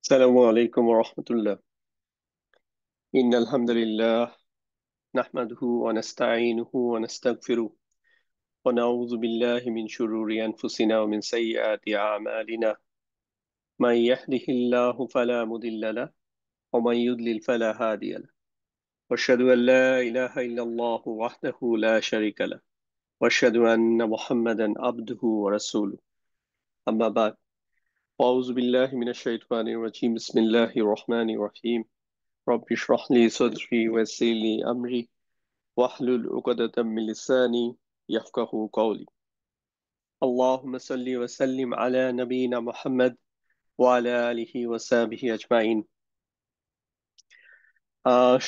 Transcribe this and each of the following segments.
السلام عليكم ورحمة الله. إن الحمد لله نحمده ونستعينه ونستغفره ونعوذ بالله من شرور أنفسنا ومن سيئات أعمالنا. من يهده الله فلا مضل له ومن يضلل فلا هادي له. وأشهد أن لا إله إلا الله وحده لا شريك له وأشهد أن محمدا عبده ورسوله. أما بعد، أعوذ بالله من الشيطان الرجيم. بسم الله الرحمن الرحيم. رب اشرح لي صدري ويسر لي أمري واحلل عقدة من لساني يفقه قولي. اللهم صل وسلم على نبينا محمد وعلى آله وصحبه أجمعين.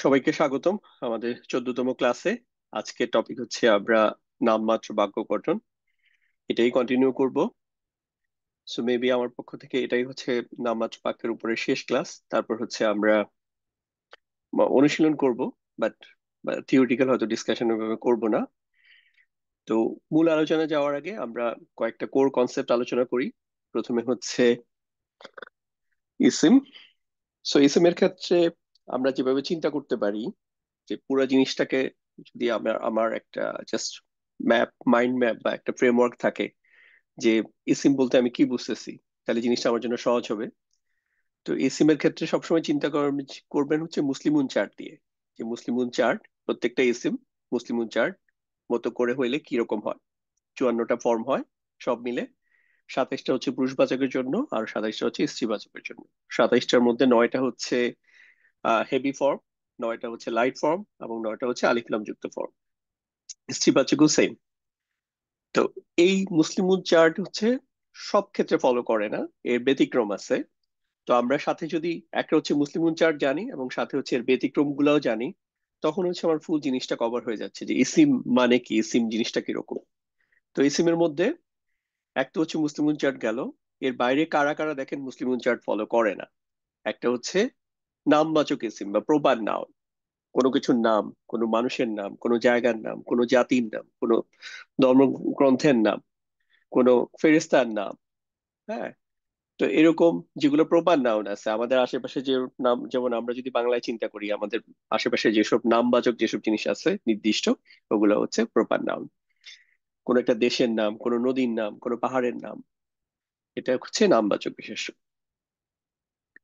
সবাইকে স্বাগতম আমাদের 14তম ক্লাসে। আজকের টপিক হচ্ছে আমরা নামমাত্র বাক্য গঠন, এটাই কন্টিনিউ করব। সো মেবি আমার পক্ষ থেকে এটাই হচ্ছে নামমাত্র বাক্যের উপরে শেষ ক্লাস। তারপর হচ্ছে আমরা অনুশীলন করব, বাট থিওরিটিক্যাল হয়তো ডিসকাশন ওইভাবে করব না। তো মূল আলোচনা যাওয়ার আগে আমরা কয়েকটা কোর কনসেপ্ট আলোচনা করি। প্রথমে হচ্ছে ইসিম। সো ইসিমের ক্ষেত্রে আমরা যেভাবে চিন্তা করতে পারি যে পুরো জিনিসটাকে, যদি আমার আমার একটা জাস্ট মাইন্ড ম্যাপ বা একটা ফ্রেমওয়ার্ক থাকে যে ইসিম বলতে আমি কি বুঝতেছি, তাহলে জিনিসটা আমার জন্য সহজ হবে। তো ইসিমের ক্ষেত্রে সবসময় চিন্তা করবেন হচ্ছে মুসলিমুন চার্ট দিয়ে, যে মুসলিমুন চার্ট, প্রত্যেকটা ইসিম মুসলিমুন চার্ট মতো করে হইলে কিরকম হয়। 54টা ফর্ম হয় সব মিলে। 27টা হচ্ছে পুরুষবাচকের জন্য আর 27টা হচ্ছে স্ত্রীবাচকের জন্য। 27টার মধ্যে 9টা হচ্ছে হেভি ফর্ম, 9টা হচ্ছে লাইট ফর্ম এবং 9টা হচ্ছে আলিফ লাম যুক্ত ফর্ম। স্ত্রীবাচকও সেম। তো এই মুসলিম চার্ট হচ্ছে সব ক্ষেত্রে ফলো করে না, এর ব্যতিক্রম আছে। তো আমরা সাথে যদি একটা হচ্ছে মুসলিম চার্ট জানি এবং সাথে হচ্ছে এর ব্যতিক্রম গুলাও জানি, তখন হচ্ছে আমার ফুল জিনিসটা কভার হয়ে যাচ্ছে যে ইসিম মানে কি, ইসিম জিনিসটা কিরকম। তো ইসিমের মধ্যে একটা হচ্ছে মুসলিম চার্ট গেল। এর বাইরে কারা কারা দেখেন মুসলিম চার্ট ফলো করে না? একটা হচ্ছে নামবাচক ইসিম বা প্রবাদ নাউন, কোনো কিছুর নাম, কোনো মানুষের নাম, কোনো জায়গার নাম, কোনো জাতির নাম, কোনো ধর্মগ্রন্থের নাম, কোনো ফেরেশতার নাম। হ্যাঁ, তো এরকম যেগুলো প্রপার নাউন আছে আমাদের আশেপাশে, যে নাম, যেমন আমরা যদি বাংলায় চিন্তা করি, আমাদের আশেপাশে যেসব নামবাচক যেসব জিনিস আছে নির্দিষ্ট, ওগুলো হচ্ছে প্রপার নাউন। কোন একটা দেশের নাম, কোনো নদীর নাম, কোনো পাহাড়ের নাম, এটা হচ্ছে নামবাচক বিশেষ্য।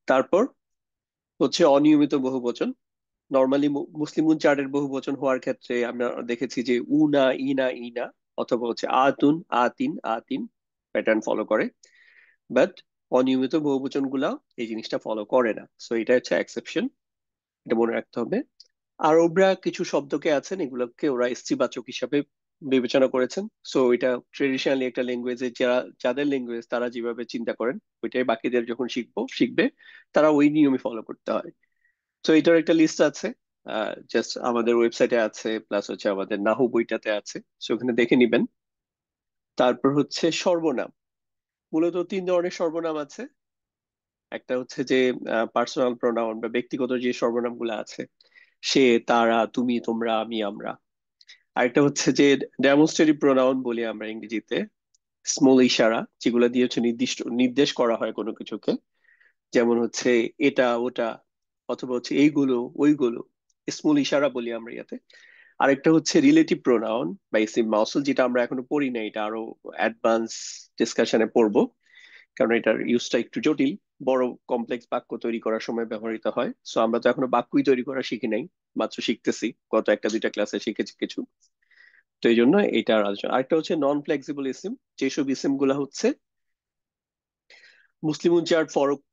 তারপর হচ্ছে অনিয়মিত বহুবচন। নর্মালি মুসলিম চার্টের বহুবচন হওয়ার ক্ষেত্রে আমরা দেখেছি যে উনা, ইনা, ইনা, অথবা হচ্ছে আতুন, আতিন, আতিন প্যাটার্ন ফলো করে। বাট অনিয়মিত বহুবচন গুলা এই জিনিসটা ফলো করে না। সো এটা হচ্ছে এক্সেপশন, এটা মনে রাখতে হবে। আরবরা কিছু শব্দকে আছেন, এগুলোকে ওরা স্ত্রীবাচক হিসাবে বিবেচনা করেছেন। সো এটা ট্রেডিশনালি একটা ল্যাঙ্গুয়েজে, যারা, যাদের ল্যাঙ্গুয়েজ তারা যেভাবে চিন্তা করেন, ওইটাই বাকিদের যখন শিখবে তারা ওই নিয়মই ফলো করতে হয়। তো এটার একটা লিস্ট আছে, জাস্ট আমাদের ওয়েবসাইটে আছে, প্লাস হচ্ছে আমাদের নাহু বইটাতে আছে, সো ওখানে দেখে নিবেন। তারপর হচ্ছে সর্বনাম। মূলত তিন ধরনের সর্বনাম আছে। একটা হচ্ছে যে পার্সোনাল প্রোনাউন বা ব্যক্তিগত যে সর্বনামগুলো আছে, সে, তারা, তুমি, তোমরা, আমি, আমরা। আরেকটা হচ্ছে যে ডেমনস্ট্রেটিভ প্রোনাউন বলি আমরা ইংরেজিতে, স্মল ইশারা, যেগুলো দিয়ে হচ্ছে নির্দিষ্ট নির্দেশ করা হয় কোনো কিছুকে। যেমন হচ্ছে এটা, ওটা, অথবা হচ্ছে এইগুলো, ওইগুলো, স্মল ইশারা বলি আমরা ইয়াতে। আরেকটা হচ্ছে রিলেটিভ প্রোনাউন বা ইসিম মাউসুল, যেটা আমরা এখনো পড়ি না, এটা আরো অ্যাডভান্স ডিসকাশনে পড়বো, কারণ এটার ইউজটা একটু জটিল। বড় কমপ্লেক্স বাক্য তৈরি করার সময় ব্যবহৃত হয়। সো আমরা তো এখনো বাক্যই তৈরি করা শিখি নাই, মাত্র শিখতেছি, গত একটা দুইটা ক্লাসে শিখেছি কিছু। তো এই জন্য এটার আলোচনা। আরেকটা হচ্ছে নন ফ্লেক্সিবল ইসিম, যেসব ইসিম গুলা হচ্ছে মুসলিম চার্ট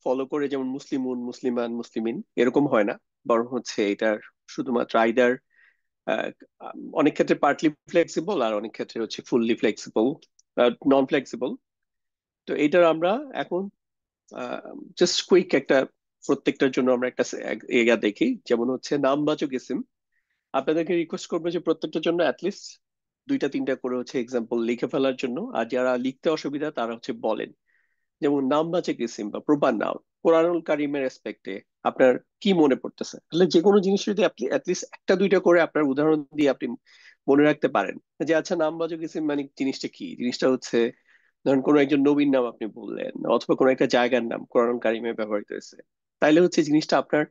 ফলো করে, যেমন মুসলিমুন, মুসলিমান, মুসলিমিন এরকম হয় না, বরং হচ্ছে এটার শুধুমাত্র আইদার অনেক ক্ষেত্রে পার্টলি ফ্লেক্সিবল আর অনেক ক্ষেত্রে হচ্ছে ফুললি ফ্লেক্সিবল, নন ফ্লেক্সিবল। তো এটার আমরা এখন জাস্ট কুইক একটা, প্রত্যেকটার জন্য আমরা একটা এরিয়া দেখি। যেমন হচ্ছে নামবাচক ইসিম, আপনাদেরকে রিকোয়েস্ট করবো যে প্রত্যেকটার জন্য অ্যাটলিস্ট দুইটা তিনটা করে হচ্ছে এক্সাম্পল লিখে ফেলার জন্য। আর যারা লিখতে অসুবিধা তারা হচ্ছে বলেন। যেমন নামবাচক ইসিম বা প্রপার নাউন, কোরআনুল কারিমের রেসপেক্টে আপনার কি মনে পড়তেছে? তাহলে যে কোনো জিনিস যদি আপনি অ্যাটলিস্ট একটা দুইটা করে আপনার উদাহরণ দিয়ে আপনি মনে রাখতে পারেন যে আচ্ছা নামবাচক ইসিম মানে জিনিসটা কি, জিনিসটা হচ্ছে ধরেন কোনো একজন নবীর নাম আপনি বললেন, অথবা কোনো একটা জায়গার নাম কোরআন কারিমে ব্যবহৃত হয়েছে, তাইলে হচ্ছে জিনিসটা আপনার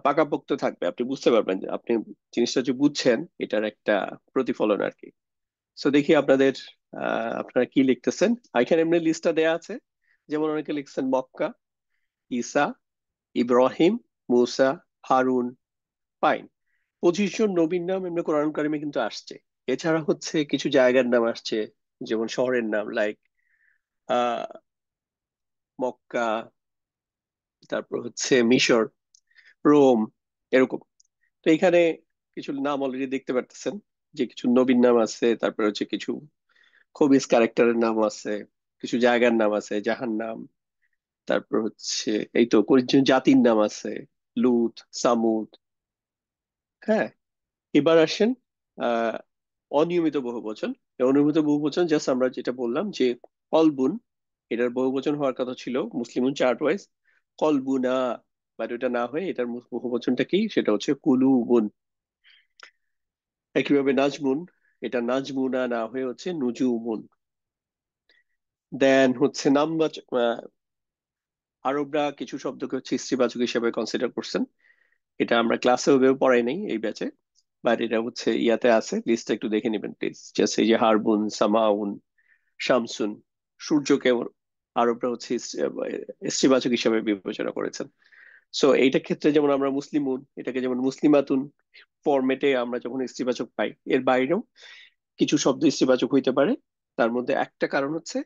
পাকাপোক্ত থাকবে, আপনি বুঝতে পারবেন যে আপনি জিনিসটা যে বুঝছেন এটার একটা প্রতিফলন আর কি। সো দেখি আপনারা কি লিখতেছেন। আর এখানে এমনি লিস্টটা দেয়া আছে, যেমন অনেকে লিখছেন মক্কা, ঈসা, ইব্রাহিম, মুসা, হারুন। ফাইন, 25 জন নবীর নাম এমনি কোরআন কারিমে কিন্তু আসছে। এছাড়া হচ্ছে কিছু জায়গার নাম আসছে, যেমন শহরের নাম, লাইক আহ মক্কা, তারপর হচ্ছে মিশর, রোম, এরকম। তো এখানে কিছু নাম অলরেডি দেখতে পারতেছেন, যে কিছু নবীর নাম আছে, তারপর হচ্ছে কিছু খবিস ক্যারেক্টারের নাম আছে, কিছু জায়গার নাম আছে, জাহান্নাম, তারপর হচ্ছে এই তো কিছু জাতির নাম আছে, লুত, সামুদ। হ্যাঁ, এবার আসেন আহ অনিয়মিত বহুবচন। এই অনিয়মিত বহুবচন জাস্ট আমরা যেটা বললাম যে কলবুন, এটার বহুবচন হওয়ার কথা ছিল মুসলিমুন চার্ট ওয়াইজ কলবুনা, বাট ওটা না হয়ে এটার বহুবচনটা কি, সেটা হচ্ছে কুলুবুন। একইভাবে নাজমুন, এটা নাজমুনা না হয়ে হচ্ছে নুজুমুন। দেন হচ্ছে নামবাচক, আরবরা কিছু শব্দকে হচ্ছে স্ত্রীবাচক হিসেবে কনসিডার করছেন। এটা আমরা ক্লাসে ওভাবে পড়াই নাই এই ব্যাচে, বাট এটা হচ্ছে ইয়াতে আছে, লিস্টটা একটু দেখে নেবেন প্লিজ। জাস্ট এই যে হারবুন, সামাউন, শামসুন, সূর্যকে আরবরা হচ্ছে স্ত্রীবাচক হিসেবে বিবেচনা করেছেন। সো এইটার ক্ষেত্রে যেমন আমরা মুসলিমুন, এটাকে যেমন মুসলিমাতুন ফরম্যাটে আমরা যখন স্ত্রীবাচক পাই, এর বাইরেও কিছু শব্দ স্ত্রীবাচক হইতে পারে। তার মধ্যে একটা কারণ হচ্ছে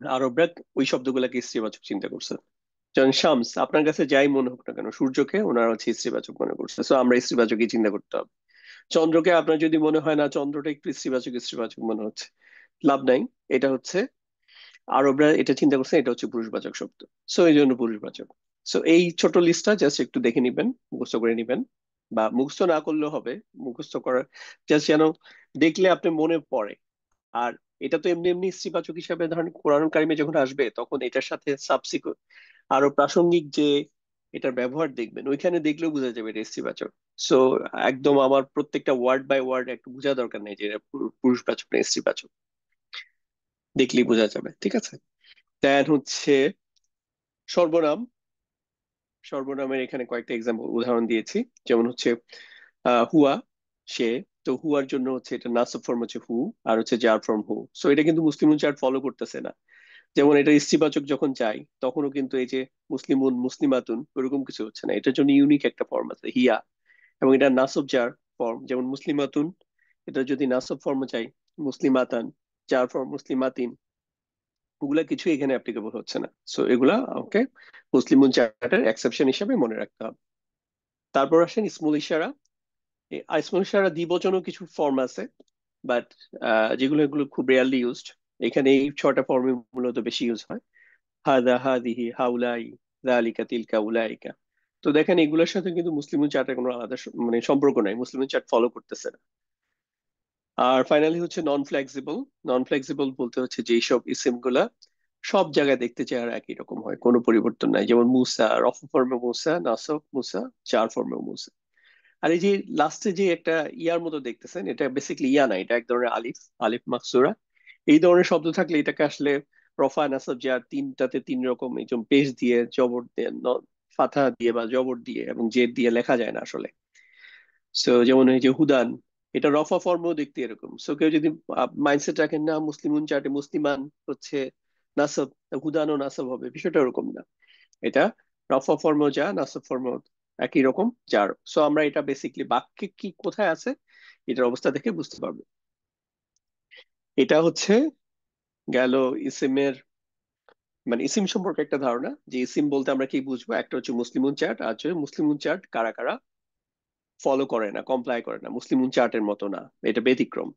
আরবরা ওই শব্দগুলোকে স্ত্রীবাচক চিন্তা করছে। যেমন শামস, আপনার কাছে যাই মনে হোক না কেন, সূর্যকে ওনারা হচ্ছে স্ত্রীবাচক মনে করছে, সো আমরা স্ত্রীবাচকই চিন্তা করতে হবে। চন্দ্রকে আপনার যদি মনে হয় না চন্দ্রটা একটু স্ত্রীবাচক স্ত্রীবাচক মনে হচ্ছে, লাভ নাই, এটা হচ্ছে আরবরা এটা চিন্তা করছে এটা হচ্ছে পুরুষবাচক শব্দ, সো এই জন্য পুরুষবাচক। সো এই ছোট লিস্টটা জাস্ট একটু দেখে নিবেন, মুখস্থ করে নিবেন, বা মুখস্থ না করলেও হবে, মুখস্থ করার জাস্ট যেন দেখলে আপনি মনে পড়ে। আর এটা তো এমনি এমনি স্ত্রীবাচক হিসাবে ধরেন কোরআন কারিমে যখন আসবে তখন এটার সাথে সাবসিকুয়েন্ট আরো প্রাসঙ্গিক যে এটার ব্যবহার দেখবেন, ওইখানে দেখলেও বোঝা যাবে এটা স্ত্রীবাচক। সো একদম আমার প্রত্যেকটা ওয়ার্ড বাই ওয়ার্ড একটু বোঝা দরকার নেই যে এটা পুরুষবাচক না স্ত্রীবাচক, দেখলেই বোঝা যাবে, ঠিক আছে। দেন হচ্ছে সর্বনাম। সর্বনামের এখানে কয়েকটা এক্সাম্পল উদাহরণ দিয়েছি, যেমন হচ্ছে হুয়া, সে। তো হুয়ার জন্য হচ্ছে এটা নাসব ফর্ম হচ্ছে হু, আর হচ্ছে জার ফর্ম হু। সো এটা কিন্তু মুসলিম চার্ট ফলো করতেছে না। যেমন এটা স্ত্রীবাচক যখন চাই তখনও কিন্তু এই যে মুসলিমুন, মুসলিমাতুন ওরকম কিছু হচ্ছে না, এটার জন্য ইউনিক একটা ফর্ম আছে হিয়া। এবং এটা নাসব জার ফর্ম, যেমন মুসলিমাতুন, এটা যদি নাসব ফর্ম চাই মুসলিমাতান, জার ফর্ম মুসলিমাতিন, ওগুলা কিছু এখানে অ্যাপ্লিকেবল হচ্ছে না। সো এগুলা ওকে মুসলিমুন চার্টের এক্সেপশন হিসেবে মনে রাখতে হবে। তারপর আসেন ইসমুল ইশারা। এই ইসমুল ইশারা দ্বিবচনও কিছু ফর্ম আছে, বাট যেগুলো এগুলো খুব রেয়ারলি ইউজড। এখানে এই 6টা ফর্মে মূলত বেশি ইউজ হয়, হাদা, হাদিহি, হাউলাই, যালিকা, তিলকা, উলাইকা। তো দেখেন এগুলোর সাথে কিন্তু মুসলিম চার্টের কোনো আলাদা মানে সম্পর্ক নাই, মুসলিম চার্ট ফলো করতেছে না। আর ফাইনালি হচ্ছে নন ফ্লেক্সিবল। নন ফ্লেক্সিবল বলতে হচ্ছে যেই সব ইসিম গুলা সব জায়গায় দেখতে চায় আর একই রকম হয়, কোনো পরিবর্তন নাই, যেমন মুসা, রফ ফর্মে মুসা, নাসব মুসা, চার ফর্মে মুসা। আর এই যে লাস্টে যে একটা ইয়ার মতো দেখতেছেন, এটা বেসিক্যালি ইয়া না, এটা এক ধরনের আলিফ, আলিফ মাকসুরা। এই ধরনের শব্দ থাকলে এটাকে আসলে রফা, নাসাব, জার তিনটাতে তিন রকম এই যে পেশ দিয়ে, জবর দিয়ে, ফাথা দিয়ে বা জবর দিয়ে এবং জের দিয়ে লেখা যায় না আসলে। সো যেমন এই যে হুদান, এটা রফা ফর্মেও দেখতে এরকম। সো কেউ যদি মাইন্ডসেট রাখেন না মুসলিমুন চার্টে মুসলিমান হচ্ছে নাসব, হুদান ও নাসব হবে, বিষয়টা ওরকম না। এটা রফা ফর্মেও যা, নাসব ফর্মেও একই রকম যার। সো আমরা এটা বেসিকলি বাক্যে কি কোথায় আছে এটার অবস্থা দেখে বুঝতে পারবো। এটা হচ্ছে গেল ইসিমের, মানে ইসিম সম্পর্কে একটা ধারণা, যে ইসিম বলতে আমরা কি বুঝবো। একটা হচ্ছে মুসলিমুন চার্ট, আর হচ্ছে মুসলিমুন চার্ট কারা কারা ফলো করে না, কমপ্লাই করে না, মুসলিমুন চার্টের মতো না, এটা ব্যতিক্রম।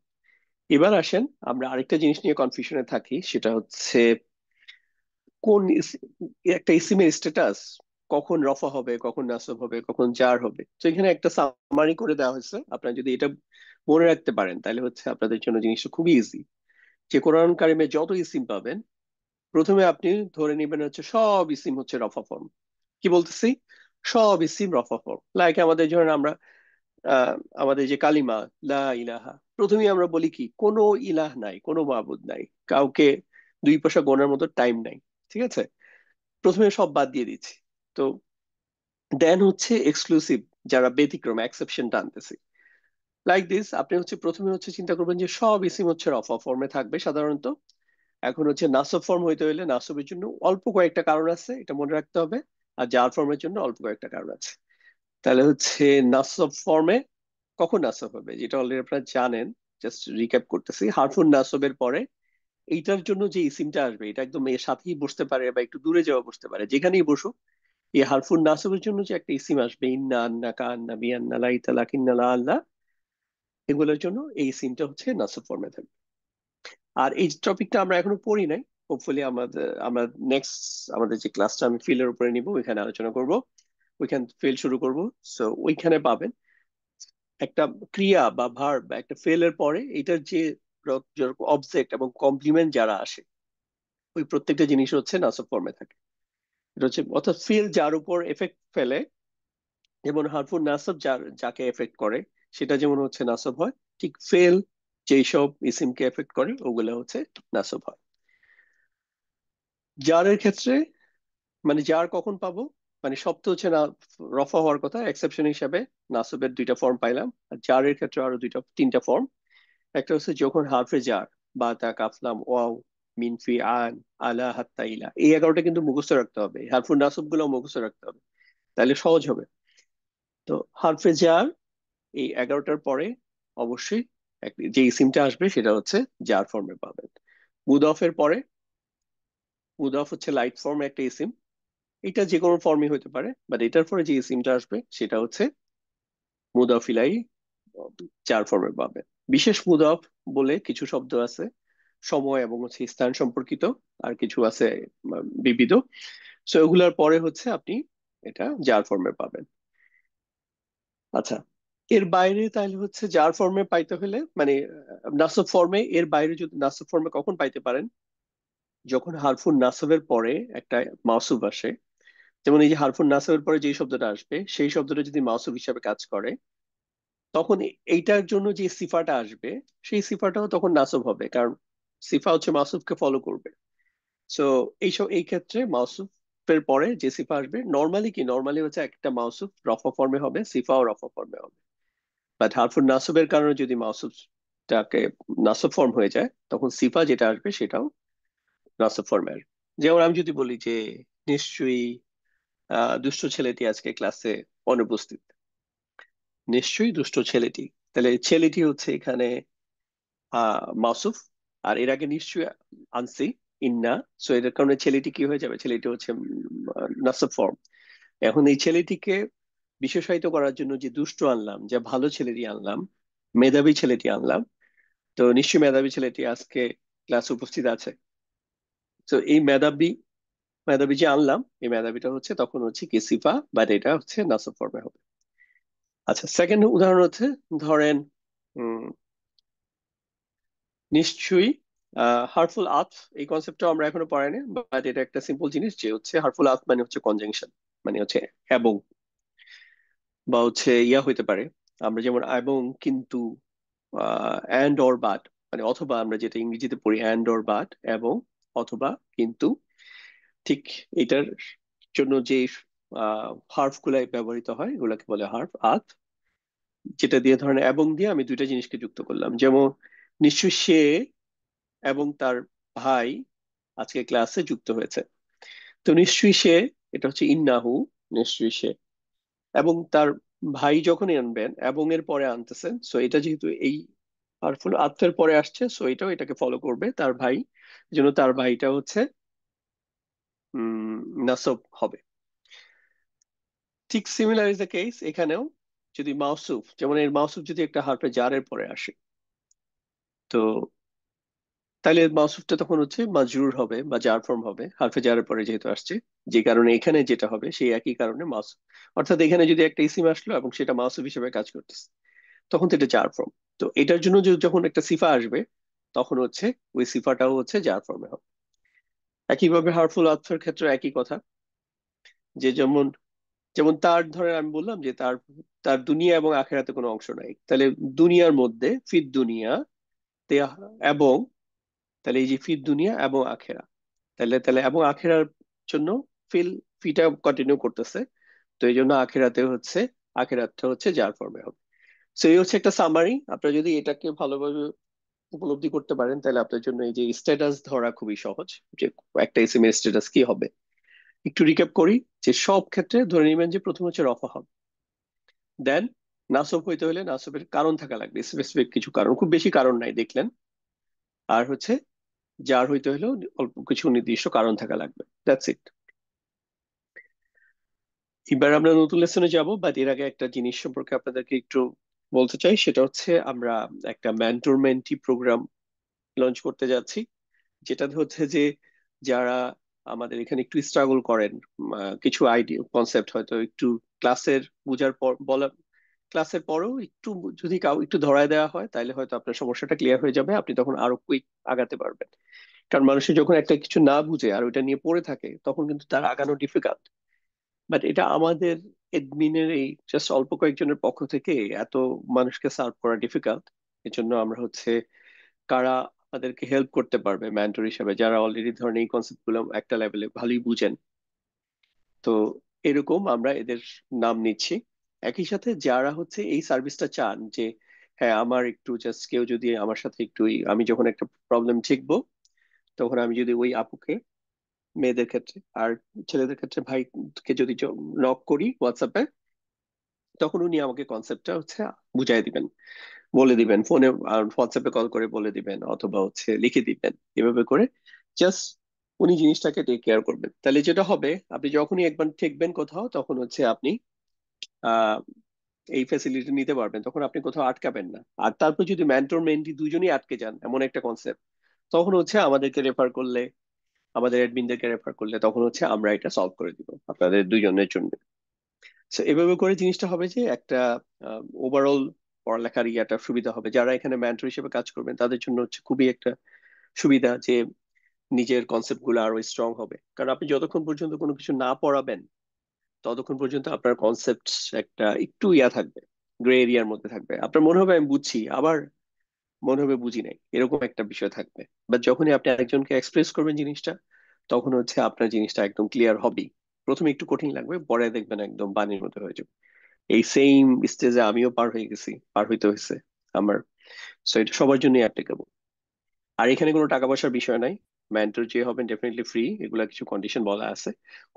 এবার আসেন, আমরা আরেকটা জিনিস নিয়ে কনফিউশনে থাকি, সেটা হচ্ছে কোন একটা ইসিমের স্ট্যাটাস, কখন রফা হবে, কখন নাসব হবে, কখন জার হবে। তো এখানে একটা সামারি করে দেওয়া হয়েছে, আপনারা যদি এটা মনে রাখতে পারেন তাহলে হচ্ছে আপনাদের জন্য জিনিসটা খুবই ইজি। যে কোরআন কারিমে যত ইসিম পাবেন, প্রথমে আপনি ধরে নেবেন হচ্ছে সব ইসিম হচ্ছে রফা ফর্ম। কি বলতেছি, সব ইসিম রফা ফর্ম। লাইক আমাদের ধরেন আমরা আহ আমাদের যে কালিমা লা ইলাহা, প্রথমেই আমরা বলি কি কোনো ইলাহ নাই, কোনো মাবুদ নাই, কাউকে দুই পয়সা গোনার মতো টাইম নাই, ঠিক আছে? প্রথমে সব বাদ দিয়ে দিচ্ছি। তো দেন হচ্ছে এক্সক্লুসিভ, যারা ব্যতিক্রম এক্সেপশন টানতেছি, লাইক দিস। আপনি হচ্ছে প্রথমে হচ্ছে চিন্তা করবেন যে সব ইসিম হচ্ছে রফা ফর্মে থাকবে সাধারণত। এখন হচ্ছে নাসব ফর্ম হইতে হইলে নাসবের জন্য অল্প কয়েকটা কারণ আছে, এটা মনে রাখতে হবে। আর জার ফর্মের জন্য অল্প কয়েকটা কারণ আছে। তাহলে হচ্ছে নাসব ফর্মে কখন নাসব হবে, যেটা অলরেডি আপনারা জানেন, জাস্ট রিক্যাপ করতেছি। হারফুন নাসবের পরে এইটার জন্য যে ইসিমটা আসবে, এটা একদম এর সাথেই বসতে পারে বা একটু দূরে যাওয়া বসতে পারে, যেখানেই বসুক, এই হারফুন নাসবের জন্য যে একটা ইসিম আসবে, ইন্না আন্না কা আন্না বিয়ান্না লাইতা লাকিন্না লা আল্লাহ, এগুলোর জন্য এই ইসিমটা হচ্ছে নাসব ফর্মে থাকবে। আর এই টপিকটা আমরা এখনো পড়ি নাই। হোপফুলি আমরা নেক্সট আমাদের যে ক্লাসটা আমি ফিলের উপরে নিব, ওইখানে আলোচনা করব, ওইখান ফেল শুরু করব। সো ওইখানে পাবেন একটা ক্রিয়া বা ভার্ব বা একটা ফেলের পরে এটার যে অবজেক্ট এবং কমপ্লিমেন্ট যারা আসে, ওই প্রত্যেকটা জিনিস হচ্ছে নাসব ফর্মে থাকে। এটা হচ্ছে অর্থাৎ ফেল যার উপর এফেক্ট ফেলে, যেমন হারফুন নাসব যার যাকে এফেক্ট করে সেটা যেমন হচ্ছে নাসব হয়, ঠিক ফেল যেই সব ইসিমকে এফেক্ট করে ওগুলো হচ্ছে নাসব হয়। জারের ক্ষেত্রে মানে জার কখন পাবো, মানে সব তো হচ্ছে না রফা হওয়ার কথা, এক্সেপশন হিসাবে নাসবের দুইটা ফর্ম পাইলাম, আর জারের ক্ষেত্রে আরো তিনটা ফর্ম। একটা হচ্ছে যখন হারফে জার, বা তা কাফলাম ওয়াও মিনফি আন আলা হাত্তা ইলা, এই 11টা কিন্তু মুখস্থ রাখতে হবে, হারফুন নাসব গুলো মুখস্থ রাখতে হবে, তাহলে সহজ হবে। তো হারফে জার এই 11টার পরে অবশ্যই যে ইসিমটা আসবে সেটা হচ্ছে জার ফর্মে পাবেন। মুদাফের পরে, মুদাফ হচ্ছে লাইট ফর্ম একটা ইসিম, এটা যে কোনো ফর্মই হতে পারে, বাট এটার পরে যে ইসিমটা আসবে সেটা হচ্ছে মুদাফ ইলাইহি, চার ফর্মে পাবে। বিশেষ মুদাফ বলে কিছু শব্দ আছে, সময় এবং হচ্ছে স্থান সম্পর্কিত, আর কিছু আছে বিবিধ। সো এগুলার পরে হচ্ছে আপনি এটা জার ফর্মে পাবেন। আচ্ছা, এর বাইরে তাহলে হচ্ছে জার ফর্মে পাইতে হলে মানে নাসব ফর্মে, এর বাইরে যদি নাসব ফর্মে কখন পাইতে পারেন, যখন হারফুন নাসবের পরে একটা মাউসুফ আসে। যেমন এই যে হারফুন নাসবের পরে যে শব্দটা আসবে সেই শব্দটা যদি মাউসুফ হিসাবে কাজ করে, তখন এইটার জন্য যে সিফাটা আসবে সেই সিফাটাও তখন নাসব হবে, কারণ সিফা হচ্ছে মাউসুফকে ফলো করবে। সো এই ক্ষেত্রে মাউসুফের পরে যে সিফা আসবে, নর্মালি হচ্ছে একটা মাউসুফ রফা ফর্মে হবে, সিফাও রফা ফর্মে হবে। বাট হারফুন নাসবের কারণে যদি মাউসুফটাকে নাসব ফর্ম হয়ে যায়, তখন সিফা যেটা আসবে সেটাও নাসব ফর্মে আসবে। যেমন আমি যদি বলি যে নিশ্চয়ই দুষ্ট ছেলেটি আজকে ক্লাসে অনুপস্থিত, নিশ্চয়ই দুষ্ট ছেলেটি, তাহলে ছেলেটি হচ্ছে এখানে মাসুফ, আর এর আগে নিশ্চয়ই আনসি ইন্না। সো এটার কারণে ছেলেটি কি হয়ে যাবে, ছেলেটি হচ্ছে নাসব ফর্ম। এখন এই ছেলেটিকে বিশেষায়িত করার জন্য যে দুষ্ট আনলাম, যে ভালো ছেলেটি আনলাম, মেধাবী ছেলেটি আনলাম, তো নিশ্চয়ই মেধাবী ছেলেটি আজকে ক্লাসে উপস্থিত আছে। তো এই মেধাবী যে আনলাম, এই মেধাবীটা হচ্ছে তখন হচ্ছে কি সিফা, বাট এটা হচ্ছে নাসব ফর্মে হবে। আচ্ছা, সেকেন্ড উদাহরণ হচ্ছে, ধরেন উম নিশ্চয়ই হার্টফুল আতফ, এই কনসেপ্টটা আমরা এখনো পড়াইনি, বাট এটা একটা সিম্পল জিনিস যে হচ্ছে হার্টফুল আতফ মানে হচ্ছে কনজাংশন, মানে হচ্ছে এবং, বা হচ্ছে ইয়া হইতে পারে, আমরা যেমন এবং কিন্তু, অ্যান্ড অর বাট, মানে অথবা আমরা যেটা ইংরেজিতে পড়ি অ্যান্ড অর বাট, এবং অথবা কিন্তু, ঠিক এটার জন্য যে হার্ফ গুলাই ব্যবহৃত হয় এগুলাকে বলে হার্ফ আত, যেটা দিয়ে ধরেন এবং দিয়ে আমি দুইটা জিনিসকে যুক্ত করলাম। যেমন নিশ্চয়ই সে এবং তার ভাই আজকে ক্লাসে যুক্ত হয়েছে, তো নিশ্চয়ই সে, এটা হচ্ছে ইন্নাহু, নিশ্চয়ই সে, এবং তার ভাই যখনই আনবেন এবং এর পরে আনতেছেন, সো এটা যেহেতু এই হারফুল আতফের পরে আসছে, সো এটাও এটাকে ফলো করবে, তার ভাই, এই জন্য তার ভাইটা হচ্ছে নাসব হবে। ঠিক সিমিলার ইজ দ্য কেস এখানেও, যদি মাউসুফ, যেমন এর মাউসুফ যদি একটা হারফে জারের পরে আসে, তো তাহলে মাউসুফটা তখন হচ্ছে মাজরুর হবে বা জার ফর্ম হবে, হারফে জারের পরে যেহেতু আসছে। যে কারণে এখানে যেটা হবে সেই একই কারণে মাউসুফ, অর্থাৎ এখানে যদি একটা ইসিম আসলো এবং সেটা মাউসুফ হিসেবে কাজ করতেছে, তখন তো এটা জার ফর্ম। তো এটার জন্য যখন একটা সিফা আসবে, তখন হচ্ছে ওই সিফাটাও হচ্ছে জার ফর্মে হবে। একইভাবে হারফুল আতফের ক্ষেত্রে একই কথা, যে যেমন যেমন তার ধরেন আমি বললাম যে তার তার দুনিয়া এবং আখেরাতে কোনো অংশ নাই, তাহলে দুনিয়ার মধ্যে ফিদ দুনিয়া তে এবং, তাহলে এই যে ফিদ দুনিয়া এবং আখেরা, তাহলে তাহলে এবং আখেরার জন্য ফিল ফিটা কন্টিনিউ করতেছে। তো এই জন্য আখেরাতে হচ্ছে, আখেরাতটা হচ্ছে যার ফর্মে হবে। সো এই হচ্ছে একটা সামারি। আপনারা যদি এটাকে ভালোভাবে উপলব্ধি করতে পারেন তাহলে আপনার জন্য এই যে স্ট্যাটাস ধরা খুবই সহজ, যে একটা এসএমএস স্ট্যাটাস কি হবে। একটু রিক্যাপ করি, যে সব ক্ষেত্রে ধরে নেবেন যে প্রথম হচ্ছে রফা হবে, দেন নাসব হইতে হলে নাসবের কারণ থাকা লাগবে, স্পেসিফিক কিছু কারণ, খুব বেশি কারণ নাই দেখলেন। আর হচ্ছে যার হইতে হলেও অল্প কিছু নির্দিষ্ট কারণ থাকা লাগবে, দ্যাটস ইট। এবার আমরা নতুন লেসনে যাব, বাট এর আগে একটা জিনিস সম্পর্কে আপনাদেরকে একটু বলতে চাই, সেটা হচ্ছে আমরা একটা মেন্টর মেন্টি প্রোগ্রাম লঞ্চ করতে যাচ্ছি, যেটাতে হচ্ছে যে যারা আমাদের এখানে একটু স্ট্রাগল করেন, কিছু আইডিয়া কনসেপ্ট হয়তো একটু ক্লাসের বুঝার পর বলা, ক্লাসের পরেও একটু যদি কাউ একটু ধরায় দেওয়া হয় তাহলে হয়তো আপনার সমস্যাটা ক্লিয়ার হয়ে যাবে, আপনি তখন আরো কুইক আগাতে পারবেন। কারণ মানুষের যখন একটা কিছু না বুঝে আর ওইটা নিয়ে পড়ে থাকে তখন কিন্তু তার আগানো ডিফিকাল্ট। বাট এটা আমাদের এডমিনের এই জাস্ট অল্প কয়েকজনের পক্ষ থেকে এত মানুষকে সার্ভ করা ডিফিকাল্ট। এজন্য আমরা হচ্ছে কারা আমাদেরকে হেল্প করতে পারবে মেন্টর হিসেবে, যারা অলরেডি ধরেন এই কনসেপ্ট গুলো একটা লেভেলে ভালোই বুঝেন, তো এরকম আমরা এদের নাম নিচ্ছি। একই সাথে যারা হচ্ছে এই সার্ভিসটা চান যে হ্যাঁ আমার একটু জাস্ট কেউ যদি আমার সাথে একটু আমি যখন একটা প্রবলেম শিখবো তখন আমি যদি ওই আপুকে, মেয়েদের ক্ষেত্রে আর ছেলেদের ক্ষেত্রে ভাইকে যদি নক করি হোয়াটসঅ্যাপে, তখন উনি আমাকে কনসেপ্টটা হচ্ছে বুঝাই দিবেন, বলে দিবেন ফোনে, হোয়াটসঅ্যাপে কল করে বলে দিবেন অথবা হচ্ছে লিখে দিবেন, এভাবে করে জাস্ট উনি জিনিসটাকে টেক কেয়ার করবেন। তাহলে যেটা হবে, আপনি যখনই একবার ঠেকবেন কোথাও তখন হচ্ছে আপনি আহ এই ফ্যাসিলিটি নিতে পারবেন, তখন আপনি কোথাও আটকাবেন না। আর তারপর যদি মেন্টর মেন্টি দুজনেই আটকে যান এমন একটা কনসেপ্ট, তখন হচ্ছে আমাদেরকে রেফার করলে, আমাদের অ্যাডমিনদেরকে রেফার করলে তখন হচ্ছে আমরা এটা সলভ করে দিব আপনাদের দুজনের জন্য। তো এভাবে করে জিনিসটা হবে যে একটা ওভারঅল পড়ালেখার একটা সুবিধা হবে, যারা এখানে মেন্টর হিসেবে কাজ করবেন তাদের জন্য হচ্ছে খুবই একটা সুবিধা যে নিজের কনসেপ্ট গুলো আরো স্ট্রং হবে। কারণ আপনি যতক্ষণ পর্যন্ত কোনো কিছু না পড়াবেন ততক্ষণ পর্যন্ত আপনার কনসেপ্ট একটা একটু ইয়া থাকবে, গ্রে এরিয়ার মধ্যে থাকবে, আপনার মনে হবে আমি বুঝছি আবার মনে হবে বুঝি নাই, এরকম একটা বিষয় থাকবে। বাট যখনই আপনি একজনকে এক্সপ্রেস করবেন জিনিসটা, তখন হচ্ছে আপনার জিনিসটা একদম ক্লিয়ার হবেই। প্রথমে একটু কঠিন লাগবে, পরে দেখবেন একদম বানির মতো হয়ে যাবে। এই সেম স্টেজে আমিও পার হয়ে গেছি, পার হইতে হয়েছে আমার। সো এটা সবার জন্যই অ্যাপ্লিকেবল। আর এখানে কোনো টাকা পয়সার বিষয় নাই, মেন্টর যে হবেন ডেফিনেটলি ফ্রি, এগুলা কিছু কন্ডিশন বলা আছে।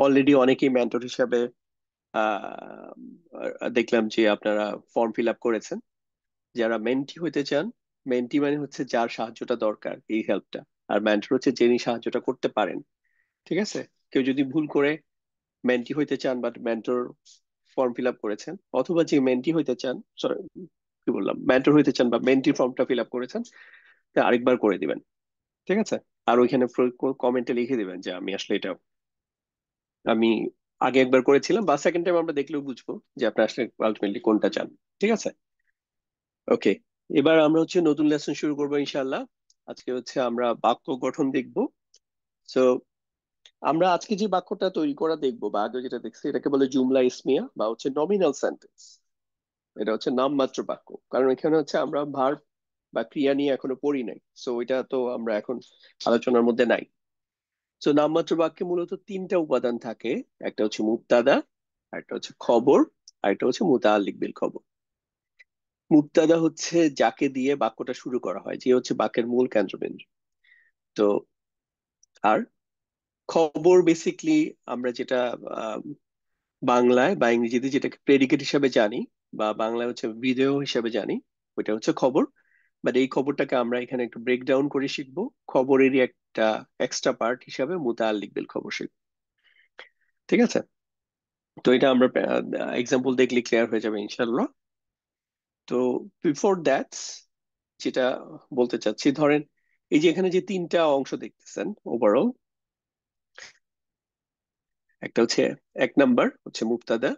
অলরেডি অনেকেই মেন্টর হিসাবে আহ দেখলাম যে আপনারা ফর্ম ফিল আপ করেছেন। যারা মেন্টি হইতে চান, মেন্টি মানে হচ্ছে যার সাহায্যটা দরকার এই হেল্পটা, আর মেন্টর হচ্ছে যিনি সাহায্যটা করতে পারেন। ঠিক আছে, কেউ যদি ভুল করে মেন্টি হইতে চান but mentor form fill up করেছেন, অথবা যে মেন্টি হইতে চান, সরি কি বললাম, মেন্টর হইতে চান বা মেন্টি ফর্মটা ফিল আপ করেছেন, তা আরেকবার করে দিবেন। ঠিক আছে, আর ওইখানে কমেন্টে লিখে দিবেন যে আমি আসলে এটা আমি আগে একবার করেছিলাম, বা সেকেন্ড টাইম আমরা দেখলেও বুঝবো যে আপনি আসলে আলটিমেটলি কোনটা চান। ঠিক আছে, ওকে। এবার আমরা হচ্ছে নতুন লেসন শুরু করবো ইনশাল্লাহ। আজকে হচ্ছে আমরা বাক্য গঠন দেখবো। সো আমরা আজকে যে বাক্যটা তৈরি করা দেখবো বা আগে যেটা দেখছি এটাকে বলে জুমলা ইসমিয়া বা হচ্ছে নমিনাল সেন্টেন্স। এটা হচ্ছে নামমাত্র বাক্য, কারণ এখানে হচ্ছে আমরা ভার্ব বা ক্রিয়া নিয়ে এখনো পড়ি নাই, সো ওইটা তো আমরা এখন আলোচনার মধ্যে নাই। তো নামমাত্র বাক্যে মূলত তিনটা উপাদান থাকে, একটা হচ্ছে মুবতাদা, একটা হচ্ছে খবর, আর একটা হচ্ছে মুতাআল্লিক বিল খবর। মুবতাদা হচ্ছে যাকে দিয়ে বাক্যটা শুরু করা হয়, যে হচ্ছে বাক্যের মূল কেন্দ্রবিন্দু। তো আর খবর বেসিকলি আমরা যেটা আহ, বাংলায় বা ইংরেজিতে যেটাকে প্রেডিকেট হিসাবে জানি, বা বাংলায় হচ্ছে ভিডিও হিসাবে জানি, ওইটা হচ্ছে খবর। বাট এই খবরটাকে আমরা এখানে একটু ব্রেক ডাউন করে শিখবো, খবরেরই একটা এক্সট্রা পার্ট হিসাবে মুতাআল্লিক বিল খবর শিখবো। ঠিক আছে, তো এটা আমরা এক্সাম্পল দেখলে ক্লিয়ার হয়ে যাবে ইনশাল্লাহ। তো বিফোর দ্যাট, যেটা বলতে চাচ্ছি, ধরেন এই যে এখানে যে তিনটা অংশ দেখতেছেন ওভারঅল, একটা হচ্ছে, এক নাম্বার হচ্ছে মুবতাদা,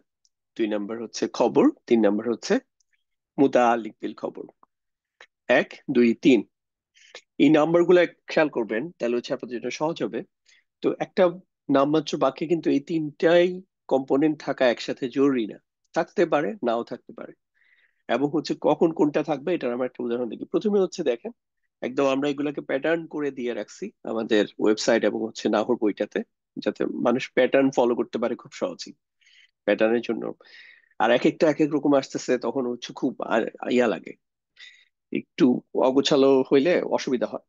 দুই নাম্বার হচ্ছে খবর, তিন নাম্বার হচ্ছে মুতাআল্লিক বিল খবর। এক, দুই, তিন, এই নাম্বার গুলো খেয়াল করবেন তাহলে হচ্ছে আপনাদের জন্য সহজ হবে। তো একটা নামমাত্র বাক্যে কিন্তু এই তিনটাই কম্পোনেন্ট থাকা একসাথে জরুরি না, থাকতে পারে নাও থাকতে পারে। এবং হচ্ছে কখন কোনটা থাকবে এটার আমরা একটা উদাহরণ দেখি। প্রথমে হচ্ছে দেখেন, একদম আমরা এগুলোকে প্যাটার্ন করে দিয়ে রাখছি আমাদের ওয়েবসাইট এবং হচ্ছে নাহর বইটাতে, যাতে মানুষ প্যাটার্ন ফলো করতে পারে খুব সহজেই। প্যাটার্নের জন্য আর এক একটা এক এক রকম আসতেছে, তখন হচ্ছে খুব ইয়া লাগে, একটু অগোছালো হইলে অসুবিধা হয়।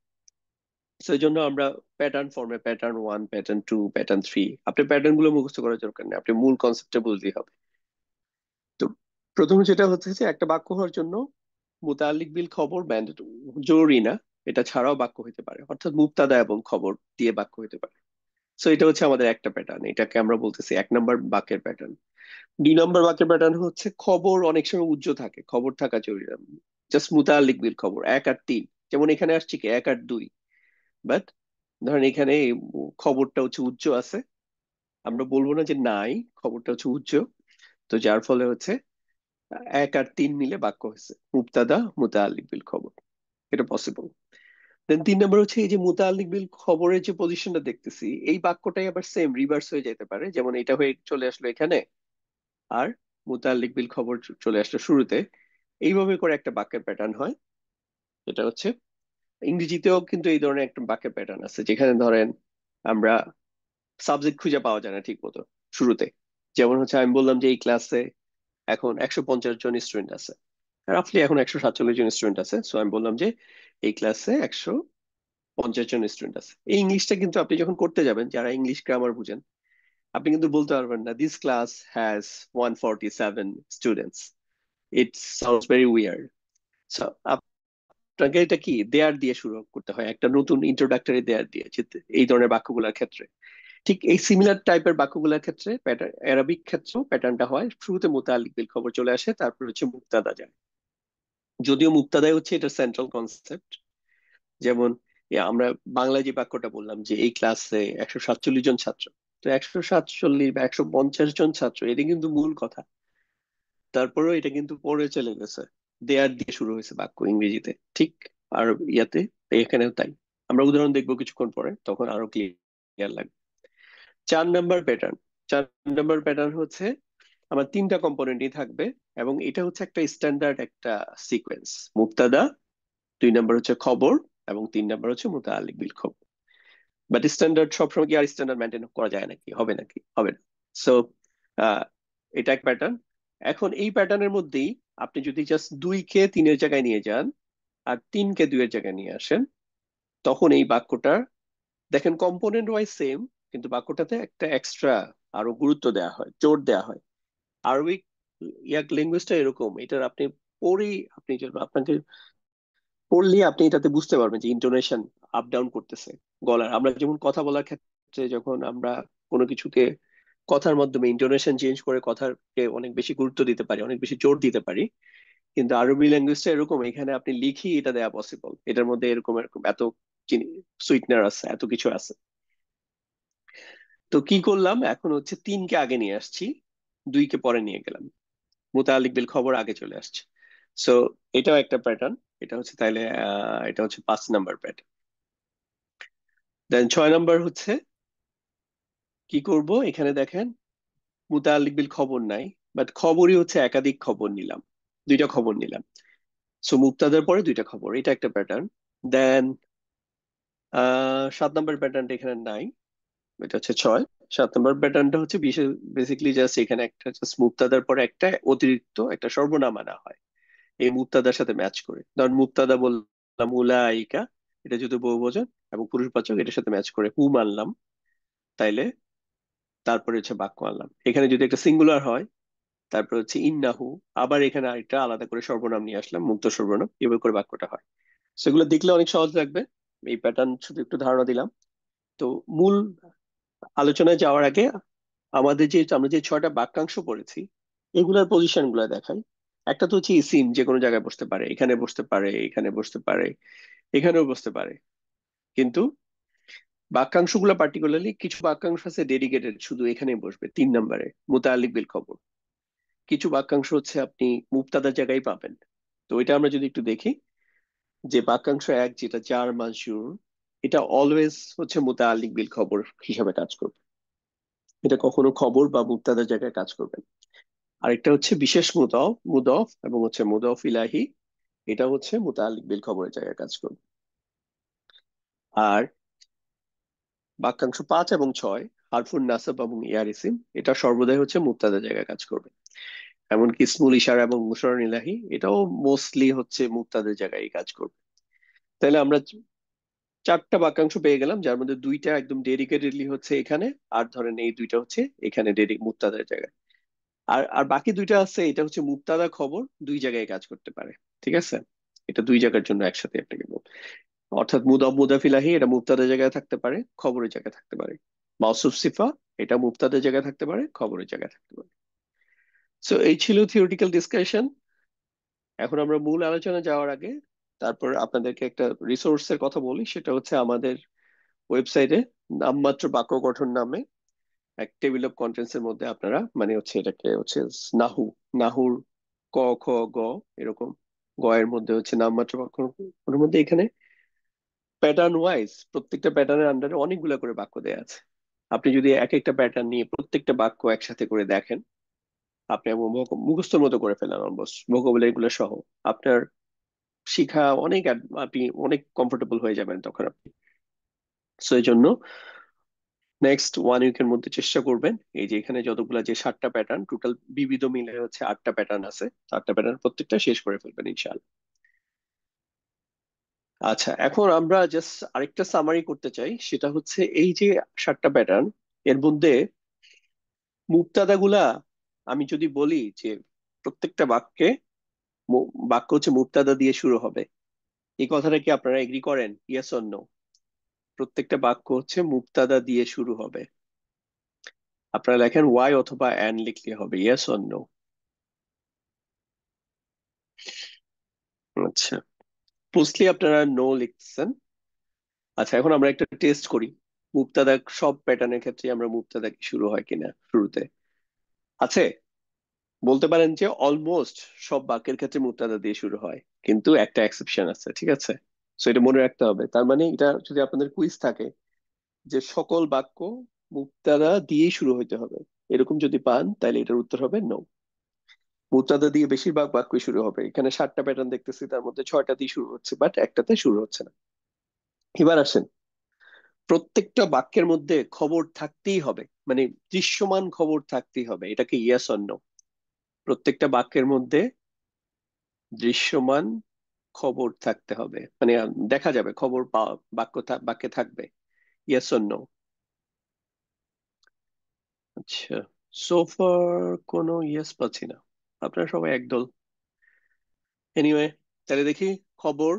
সেই জন্য আমরা প্যাটার্ন ফর্মে প্যাটার্ন 1, প্যাটার্ন 2, প্যাটার্ন 3, আপনি প্যাটার্ন গুলো মুখস্থ করার দরকার নেই, আপনি মূল কনসেপ্টটা বুঝলেই হবে। তো প্রথমে যেটা হচ্ছে যে একটা বাক্য হওয়ার জন্য মুতাল্লিক বিল খবর জরুরি না, এটা ছাড়াও বাক্য হইতে পারে, অর্থাৎ মুবতাদা এবং খবর দিয়ে বাক্য হইতে পারে। সো এটা হচ্ছে আমাদের একটা প্যাটার্ন, এটাকে আমরা বলতেছি 1 নম্বর বাক্যের প্যাটার্ন। 2 নম্বর বাক্যের প্যাটার্ন হচ্ছে খবর অনেক সময় উজ্জ্ব থাকে, খবর থাকা জরুরি না, জাস্ট মুতাল্লিক বিল খবর 1 আর 3। যেমন এখানে আসছে কি 1 আর 2, বাট ধরেন এখানে এই খবরটা হচ্ছে উজ্জ্ব আছে, আমরা বলবো না যে নাই, খবরটা হচ্ছে উজ্জ্ব। তো যার ফলে হচ্ছে 1 আর 3 মিলে বাক্য হয়েছে মুবতাদা মুতাআল্লিক বিল খবর, এটা পসিবল। দেন 3 নম্বর হচ্ছে এই যে মুতাআল্লিক বিল খবরের যে পজিশনটা দেখতেছি, এই বাক্যটাই আবার সেম রিভার্স হয়ে যেতে পারে, যেমন এটা হয়ে চলে আসলো এখানে, আর মুতাআল্লিক বিল খবর চলে আসলো শুরুতে। এইভাবে করে একটা বাক্যের প্যাটার্ন হয়। এটা হচ্ছে ইংরেজিতেও কিন্তু এই ধরনের একটা বাক্যের প্যাটার্ন আছে, যেখানে ধরেন আমরা সাবজেক্ট খুঁজে পাওয়া যায় না ঠিক মতো শুরুতে। যেমন হচ্ছে আমি বললাম যে এই ক্লাসে এখন 150 জন স্টুডেন্ট আছে, রাফলি এখন 147 জন স্টুডেন্ট আছে, সো আমি বললাম যে এই ক্লাসে 150 জন স্টুডেন্ট আছে। এই ইংলিশটা কিন্তু আপনি যখন করতে যাবেন, যারা ইংলিশ গ্রামার বুঝেন, আপনি কিন্তু বলতে পারবেন না this class has 147 students, it sounds very weird. So আপনাকে এটা কি দেয়ার দিয়ে শুরু করতে হয়, একটা নতুন ইন্ট্রোডাক্টরি দেয়ার দিয়ে, এই ধরনের বাক্যগুলোর ক্ষেত্রে। ঠিক এই সিমিলার টাইপের বাক্যগুলোর ক্ষেত্রে প্যাটার্ন, অ্যারাবিক ক্ষেত্রেও প্যাটার্নটা হয়, শুরুতে মুতাআল্লিক বিল খবর চলে আসে, তারপর হচ্ছে মুক্তাদা যায়। যদিও মুক্তাদাই হচ্ছে এটা সেন্ট্রাল কনসেপ্ট। যেমন আমরা বাংলায় যে বাক্যটা বললাম যে এই ক্লাসে 147 জন ছাত্র, তো 147 বা 150 জন ছাত্র, এটা কিন্তু মূল কথা। তারপরেও এটা কিন্তু পরে চলে গেছে, দেয়ার দিয়ে শুরু হয়েছে বাক্য ইংরেজিতে, ঠিক। আর ইয়াতে এখানেও তাই। আমরা উদাহরণ দেখবো কিছুক্ষণ পরে, তখন আরো ক্লিয়ার লাগবে। 4 নম্বর প্যাটার্ন। 4 নম্বর প্যাটার্ন হচ্ছে আমার 3টা কম্পোনেন্টই থাকবে, এবং এটা হচ্ছে একটা স্ট্যান্ডার্ড একটা সিকোয়েন্স। মুবতাদা, 2 নম্বর হচ্ছে খবর, এবং 3 নম্বর হচ্ছে মুতাআল্লিক বিল খবর। বাট স্ট্যান্ডার্ড সবসময় কি আর স্ট্যান্ডার্ড মেনটেন করা যায় নাকি, হবে নাকি, হবে না। সো এটা এক প্যাটার্ন। এখন এই প্যাটার্নের মধ্যেই আপনি যদি জাস্ট 2-কে 3-এর জায়গায় নিয়ে যান আর 3-কে 2-এর জায়গায় নিয়ে আসেন, তখন এই বাক্যটা দেখেন কম্পোনেন্ট ওয়াইজ সেম, কিন্তু বাক্যটাতে একটা এক্সট্রা আরো গুরুত্ব দেওয়া হয়, জোর দেওয়া হয়। আরবিক ল্যাঙ্গুয়েজটা এরকম, এটার আপনি পড়েই আপনি আপনাকে পড়লে আপনি এটাতে বুঝতে পারবেন যে ইন্টোনেশন আপ ডাউন করতেছে গলার। আমরা যেমন কথা বলার ক্ষেত্রে যখন আমরা কোনো কিছুতে কথার মাধ্যমে ইন্টোনেশন চেঞ্জ করে কথাকে অনেক বেশি গুরুত্ব দিতে পারি, অনেক বেশি জোর দিতে পারি, কিন্তু আরবি ল্যাঙ্গুয়েজটা এরকম, এখানে আপনি লিখি এটা দেওয়া পসিবল, এটার মধ্যে এরকম এরকম এত সুইটনার আছে, এত কিছু আছে। তো কি করলাম, এখন হচ্ছে 3-কে আগে নিয়ে আসছি, 2-কে পরে নিয়ে গেলাম, মুতাআল্লিক বিল খবর আগে চলে আসছে। সো এটাও একটা প্যাটার্ন। এটা হচ্ছে তাইলে এটা হচ্ছে 5 নম্বর প্যাটার্ন। দেন 6 নম্বর হচ্ছে কি করব, এখানে দেখেন মুতাআল্লিক বিল খবর নাই, বাট খবরই হচ্ছে একাধিক খবর নিলাম, 2টা খবর নিলাম। সো মুবতাদার পরে 2টা খবর, এটা একটা প্যাটার্ন। দেন 7 নম্বর প্যাটার্নটা এখানে নাই, এটা হচ্ছে 6। 7 নম্বর প্যাটার্নটা হচ্ছে বেসিক্যালি জাস্ট এখানে একটা জাস্ট মুবতাদার পরে একটা অতিরিক্ত একটা সর্বনাম আনা হয় এই মুবতাদার সাথে ম্যাচ করে। ধরুন মুবতাদা বললাম উলাইকা, এটা যদি বহুবচন এবং পুরুষবাচক, এটার সাথে ম্যাচ করে হু মানলাম, তাইলে তারপরে হচ্ছে বাক্য আনলাম। এখানে যদি একটা সিঙ্গুলার হয়, তারপর হচ্ছে ইন্নাহু, আবার এখানে আরেকটা আলাদা করে সর্বনাম নিয়ে আসলাম, মুক্ত সর্বনাম, এভাবে করে বাক্যটা হয়। সেগুলো দেখলে অনেক সহজ লাগবে। এই প্যাটার্ন শুধু একটু ধারণা দিলাম। তো মূল আলোচনায় যাওয়ার আগে আমাদের যে আমরা যে 6টা বাক্যাংশ পড়েছি, এগুলার পজিশন গুলা দেখাই। একটা তো হচ্ছে ইসিম, যে কোনো জায়গায় বসতে পারে, এখানে বসতে পারে, এখানে বসতে পারে, এখানেও বসতে পারে। কিন্তু বাক্যাংশগুলো পার্টিকুলারলি কিছু বাক্যাংশ আছে ডেডিকেটেড, শুধু এখানেই বসবে 3 নম্বরে, মুতাআল্লিক বিল খবর। কিছু বাক্যাংশ হচ্ছে আপনি মুবতাদার জায়গায় পাবেন। তো এটা আমরা যদি একটু দেখি, যে বাক্যাংশ 1 যেটা জার মাজরুর, এটা অলওয়েজ হচ্ছে মুতাআল্লিক বিল খবর হিসাবে কাজ করবে। এটা কখনো খবর বা মুক্তাদার জায়গায় কাজ করবে না। আরেকটা হচ্ছে বিশেষ মুদফ, মুদফ এবং হচ্ছে মুদফ ইলাহি, এটা হচ্ছে মুতাআল্লিক বিল খবরের জায়গায় কাজ করবে। আর বাক্যাংশ 5 এবং 6, হারফুন নাসব এবং ইয়ার ইসিম, এটা সর্বদাই হচ্ছে মুক্তাদার জায়গায় কাজ করবে। এমনকি ইসমুল ইশারা এবং মুশাররফ ইলাহি, এটাও মোস্টলি হচ্ছে মুক্তাদার জায়গায় কাজ করবে। তাহলে আমরা 4টা বাক্যাংশ পেয়ে গেলাম, যার মধ্যে 2টা একদম ডেডিকেটেডলি হচ্ছে এখানে, আর ধরেন এই 2টা হচ্ছে এখানে মুক্তাদার জায়গায়। আর আর বাকি 2টা আছে, এটা হচ্ছে মুক্তাদা খবর দুই জায়গায় কাজ করতে পারে। ঠিক আছে, এটা দুই জায়গার জন্য একসাথে আপনাকে বলবো। অর্থাৎ মুদাফ মুদাফ ইলাহি, এটা মুক্তাদার জায়গায় থাকতে পারে, খবরের জায়গায় থাকতে পারে। মাউসুফ সিফা, এটা মুক্তাদার জায়গায় থাকতে পারে, খবরের জায়গায় থাকতে পারে। সো এই ছিল থিওরিটিক্যাল ডিসকাশন। এখন আমরা মূল আলোচনা যাওয়ার আগে তারপর আপনাদেরকে একটা রিসোর্সের কথা বলি, সেটা হচ্ছে আমাদের ওয়েবসাইটে নামমাত্র বাক্য গঠন নামে এক টেবিল অফ কন্টেন্টস এর মধ্যে আপনারা, মানে হচ্ছে এটাকে হচ্ছে নাহু, নাহুর ক খ গ এরকম, গ এর মধ্যে হচ্ছে নামমাত্র বাক্য, ওর মধ্যে এখানে প্যাটার্ন ওয়াইজ প্রত্যেকটা প্যাটার্নের আন্ডারে অনেকগুলা করে বাক্য দেয়া আছে। আপনি যদি এক একটা প্যাটার্ন নিয়ে প্রত্যেকটা বাক্য একসাথে করে দেখেন, আপনি মুখস্থর মতো করে ফেলেন অলমোস্ট ভোকাবুলারি গুলো সহ, আপনার শিখা অনেক আপনি অনেক কমফোর্টেবল হয়ে যাবেন তখন আপনি। সো এই জন্য নেক্সট 1 উইকের মধ্যে চেষ্টা করবেন, এই যে এখানে যতগুলা যে 7টা প্যাটার্ন টোটাল বিবিধ মিলে হচ্ছে 8টা প্যাটার্ন আছে, 8টা প্যাটার্ন প্রত্যেকটা শেষ করে ফেলবেন ইনশাআল্লাহ। আচ্ছা, এখন আমরা জাস্ট আরেকটা সামারি করতে চাই, সেটা হচ্ছে এই যে 7টা প্যাটার্ন, এর মধ্যে মুক্তাদা গুলা, আমি যদি বলি যে প্রত্যেকটা বাক্যে বাক্য হচ্ছে মুক্তাদা দিয়ে শুরু হবে, এই কথাটা কি আপনারা এগ্রি করেন? Yes or no? প্রত্যেকটা বাক্য হচ্ছে মুক্তাদা দিয়ে শুরু হবে। আপনারা লেখেন ওয়াই অথবা অ্যান লিখলে হবে, ইয়েস অর নো? আচ্ছা, মোস্টলি আপনারা নো লিখছেন। আচ্ছা, এখন আমরা একটা টেস্ট করি, মুক্তাদা সব প্যাটার্নের ক্ষেত্রে আমরা মুক্তাদা কি শুরু হয় কিনা শুরুতে আছে। বলতে পারেন যে অলমোস্ট সব বাক্যের ক্ষেত্রে মুক্তাদা দিয়ে শুরু হয়, কিন্তু একটা এক্সেপশন আছে, ঠিক আছে? সো এটা মনে রাখতে হবে। তার মানে এটা যদি আপনাদের কুইজ থাকে যে সকল বাক্য মুক্তাদা দিয়েই শুরু হইতে হবে, এরকম যদি পান তাহলে এটার উত্তর হবে নো। মুক্তাদা দিয়ে বেশিরভাগ বাক্যই শুরু হবে। এখানে 7টা প্যাটার্ন দেখতেছি, তার মধ্যে 6টা দিয়ে শুরু হচ্ছে, বাট একটাতে শুরু হচ্ছে না। এবার আসেন, প্রত্যেকটা বাক্যের মধ্যে খবর থাকতেই হবে, মানে দৃশ্যমান খবর থাকতেই হবে, এটাকে ইয়েস অর নো? প্রত্যেকটা বাক্যের মধ্যে দৃশ্যমান খবর থাকতে হবে, মানে দেখা যাবে খবর বাক্যে থাকবে, ইয়েস অর নো? আচ্ছা, সোফার কোনো ইয়েস পাচ্ছি না, আপনারা সবাই একদল। এনিওয়ে, তাহলে দেখি খবর।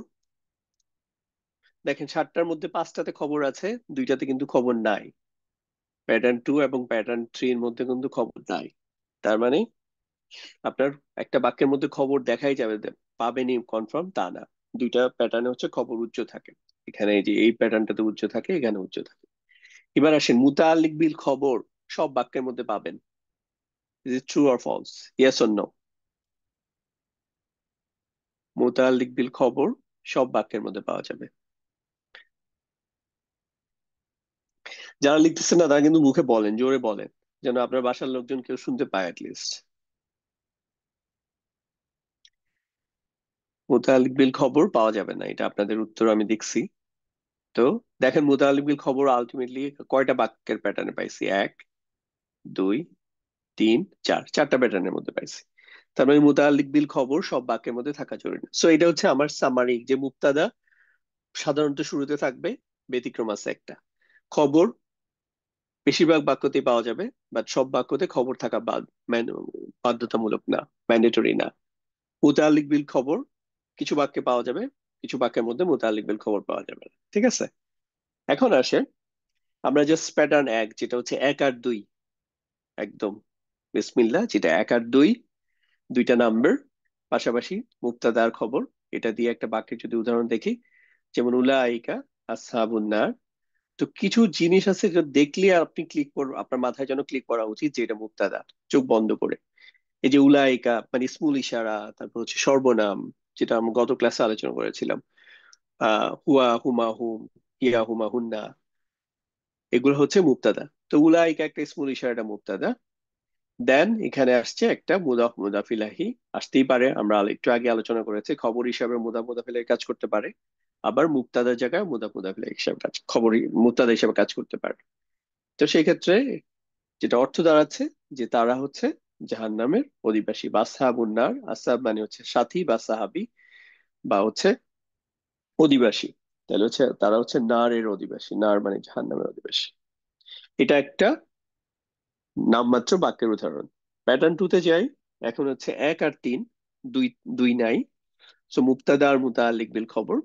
দেখেন 7টার মধ্যে 5টাতে খবর আছে, 2টাতে কিন্তু খবর নাই। প্যাটার্ন 2 এবং প্যাটার্ন 3 এর মধ্যে কিন্তু খবর নাই। তার মানে আপনার একটা বাক্যের মধ্যে খবর দেখাই যাবে, পাবেনই কনফার্ম তা না। 2টা প্যাটার্নে হচ্ছে খবর উচ্চ থাকে, এখানে এই যে এই প্যাটার্নটাতে উচ্চ থাকে, এখানে উচ্চ থাকে। এবার আসেন, মুতাআল্লিক বিল খবর সব বাক্যের মধ্যে পাবেন, is it true or false? Yes or no? মুতাআল্লিক বিল খবর সব বাক্যের মধ্যে পাওয়া যাবে। যারা লিখতেছেন না তারা কিন্তু মুখে বলেন, জোরে বলেন, যেন আপনার বাসার লোকজন কেউ শুনতে পায় লিস্ট। মুতাআল্লিক বিল খবর পাওয়া যাবে না, এটা আপনাদের উত্তর আমি দেখছি। তো দেখেন, মুতাআল্লিক বিল খবর আলটিমেটলি কয়টা বাক্যের প্যাটার্নে পাইছি? 1, 2, 3, 4, 4টা প্যাটার্নের মধ্যে পাইছি। তার মানে মুতাআল্লিক বিল খবর সব বাক্যের মধ্যে থাকা জরুরি না। সো এটা হচ্ছে আমার সামারি, যে মুক্তাদা সাধারণত শুরুতে থাকবে, ব্যতিক্রম আছে একটা। খবর বেশিরভাগ বাক্যতেই পাওয়া যাবে, বাট সব বাক্যতে খবর থাকা বাধ্যতামূলক না, ম্যান্ডেটরি না। মুতাআল্লিক বিল খবর কিছু বাক্যে পাওয়া যাবে, কিছু বাক্যের মধ্যে মুতাআল্লিক বিল খবর পাওয়া যাবে না। ঠিক আছে, এখন আসে আমরা জাস্ট প্যাটার্ন 1, যেটা হচ্ছে 1 আর 2, একদম বিসমিল্লাহ, যেটা 1 আর 2, 2টা নাম্বার পাশাপাশি, মুক্তাদা আর খবর, এটা দিয়ে একটা বাক্যের যদি উদাহরণ দেখি, যেমন উলাইকা আসহাবুন নার। তো কিছু জিনিস আছে যেটা দেখলে আপনি আপনার মাথায় যেন ক্লিক করা উচিত যে এটা মুক্তাদা, চোখ বন্ধ করে। এই যে উলাইকা মানে ইসমুল ইশারা, তারপর হচ্ছে সর্বনাম, যেটা আমরা গত ক্লাসে আলোচনা করেছিলাম। হুয়া হুমা হুম, হিয়া হুমা হুন্না, এগুলো হচ্ছে মুবতাদা। তো উলাইকা একটা ইসমুল ইশারা মুবতাদা। দেন এখানে আসছে একটা মুদাফ মুদাফ ইলাহি, আসতেই পারে, আমরা একটু আগে আলোচনা করেছি খবর হিসাবে মুদাফ মুদাফ ইলাহি কাজ করতে পারে, আবার মুবতাদার জায়গায় মুদাফ মুদাফ ইলাহি হিসাবে কাজ, খবর মুবতাদা হিসাবে কাজ করতে পারে। তো সেই ক্ষেত্রে যেটা অর্থ দাঁড়াচ্ছে যে তারা হচ্ছে জাহান্নামের অধিবাসী, বা আসহাবুন নার, আসহাব মানে হচ্ছে সাথী বা সাহাবী, বা হচ্ছে অধিবাসী। তাহলে হচ্ছে তারা হচ্ছে নারের অধিবাসী, নার মানে জাহান্নামের অধিবাসী। এটা একটা নামমাত্র বাক্যের উদাহরণ। প্যাটার্ন টু তে যাই। এখন হচ্ছে এক আর তিন, দুই দুই নাই। সো মুবতাদা আর মুতাআল্লিক বিল খবর।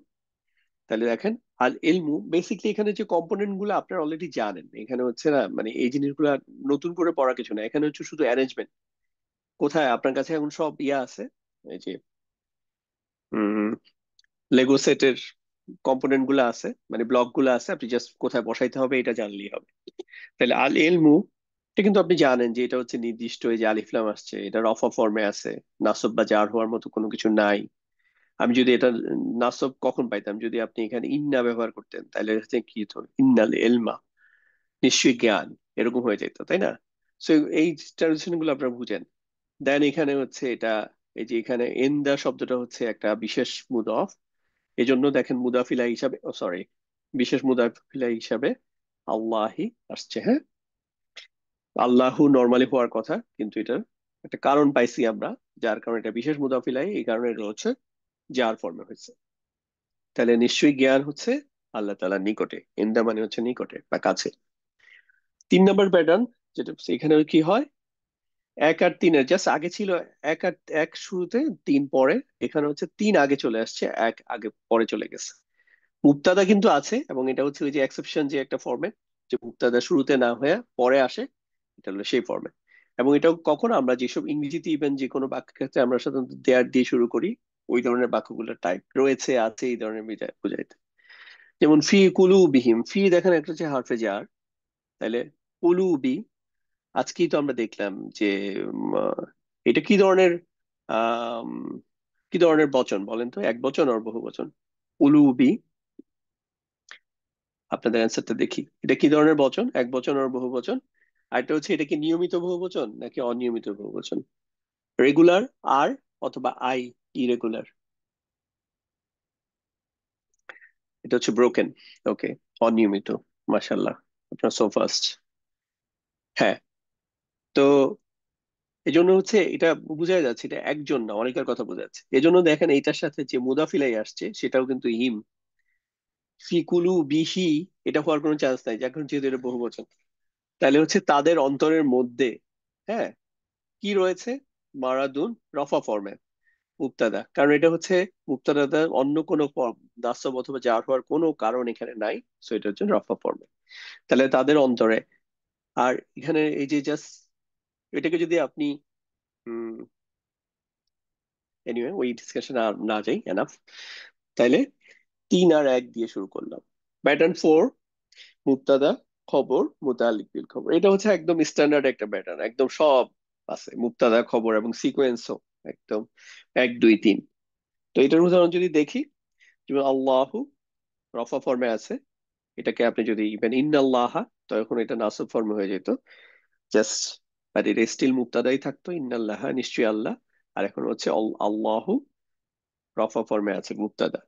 তাহলে দেখেন, আল ইলমু বেসিকলি এখানে যে কম্পোনেন্ট গুলো আপনারা অলরেডি জানেন, এখানে হচ্ছে না মানে এই জিনিসগুলো আর নতুন করে পড়া কিছু না, এখানে হচ্ছে শুধু অ্যারেঞ্জমেন্ট। কোথায় আপনার কাছে এখন সব ইয়া আছে, এই যে লেগো সেটের কম্পোনেন্ট গুলো আছে, মানে ব্লক গুলো আছে, আপনি জাস্ট কোথায় বসাইতে হবে এটা জানলেই হবে। তাহলে আল ইলমু, এটা কিন্তু আপনি জানেন যে এটা হচ্ছে নির্দিষ্ট, এই যে আলিফ লাম আসছে এটা রফা ফর্মে আছে, নাসব বা জার হওয়ার মতো কোনো কিছু নাই। আমি যদি এটা নাসব কখন পাইতাম, যদি আপনি এখানে ইন্না ব্যবহার করতেন, তাহলে হচ্ছে কি হতো, ইন্নাল এলমা, নিশ্চয়ই জ্ঞান, এরকম হয়ে যেত, তাই না? সো এই ট্রাডিশন গুলো আপনারা বুঝেন। দেন এখানে হচ্ছে এটা, এই যে এখানে এন্দা শব্দটা হচ্ছে একটা বিশেষ মুদফ, এই জন্য দেখেন মুদাফিলা হিসাবে, ও সরি, বিশেষ মুদাফিলা হিসাবে আল্লাহি আসছে, হ্যাঁ। আল্লাহু নর্মালি হওয়ার কথা, কিন্তু এটার একটা কারণ পাইছি আমরা, যার কারণে এটা বিশেষ মুদাফিলাই, এই কারণে এটা হচ্ছে যার ফর্মে হয়েছে। তাহলে নিশ্চয়ই জ্ঞান হচ্ছে আল্লাহ তাআলার নিকটে, ইন্দা মানে হচ্ছে নিকটে বা কাছে। তিন নম্বর প্যাটার্ন, যেটা হচ্ছে এখানে কি হয়, এক আর তিনের জাস্ট আগে ছিল, এক আর এক শুরুতে তিন পরে, এখানে হচ্ছে তিন আগে চলে আসছে, এক আগে পরে চলে গেছে। মুক্তাদা কিন্তু আছে, এবং এটা হচ্ছে ওই যে এক্সেপশন, যে একটা ফর্মে, যে মুক্তাদা শুরুতে না হয়ে পরে আসে, এটা হলো সেই ফর্মে। এবং এটাও কখন আমরা যেসব ইংরেজিতে ইভেন যে কোনো বাক্যের ক্ষেত্রে আমরা সাধারণত দেয়ার দিয়ে শুরু করি, ওই ধরনের বাক্যগুলোর টাইপ রয়েছে আছে এই ধরনের বুঝাইতে। যেমন ফি কুলু বিহিম, ফি দেখেন একটা হচ্ছে হারফে জার, তাহলে কুলু বি, আজকেই তো আমরা দেখলাম যে এটা কি ধরনের আহ কি ধরনের বচন বলেন তো, এক বচন আর বহু বচন? উলু বি, আপনাদের অ্যান্সারটা দেখি, এটা কি ধরনের বচন, এক বচন আর বহু বচন? আর এটা হচ্ছে, এটা কি নিয়মিত বহু বচন নাকি অনিয়মিত বহু বচন? রেগুলার আর, অথবা আই ইরেগুলার? এটা হচ্ছে ব্রোকেন। ওকে, অনিয়মিত। মাশাল্লাহ, আপনার সো ফাস্ট। হ্যাঁ। তো এই জন্য হচ্ছে এটা বোঝা যাচ্ছে এটা একজন না, অনেকের কথা বোঝা যাচ্ছে। এই জন্য দেখেন এইটার সাথে যে মুদাফিলাই আসছে সেটাও কিন্তু হিম। ফিকুলু বিহি, এটা হওয়ার কোনো চান্স নাই এখন যেহেতু এটা বহু বচন। তাহলে হচ্ছে তাদের অন্তরের মধ্যে, হ্যাঁ, কি রয়েছে, মারাদুন, রফা ফর্মে মুক্তাদা, কারণ এটা হচ্ছে মুক্তাদা, অন্য কোনো ফর্ম দাসব অথবা জার হওয়ার কোনো কারণ এখানে নাই। সো এটা হচ্ছে রফা ফর্মে, তাহলে তাদের অন্তরে। আর এখানে এই যে জাস্ট এটাকে যদি আপনি এনিওয়ে ওই ডিসকাশন আর না যাই, এনাফ। তাইলে তিন আর এক দিয়ে শুরু করলাম। প্যাটার্ন ফোর, মুবতাদা খবর মুতাআল্লিক বিল খবর, এটা হচ্ছে একদম স্ট্যান্ডার্ড একটা প্যাটার্ন, একদম সব আছে, মুবতাদা খবর এবং সিকোয়েন্সও একদম এক দুই তিন। তো এটার উদাহরণ যদি দেখি, যেমন আল্লাহু রফা ফর্মে আছে, এটাকে আপনি যদি ইভেন ইন্নাল্লাহা, তখন এটা নাসব ফর্মে হয়ে যেত, জাস্ট, বাট এটা স্টিল মুবতাদাই থাকতো, ইন্নাল্লাহা নিশ্চয়ই আল্লাহ। আর এখন হচ্ছে আল্লাহু রফা ফর্মে আছে মুবতাদা।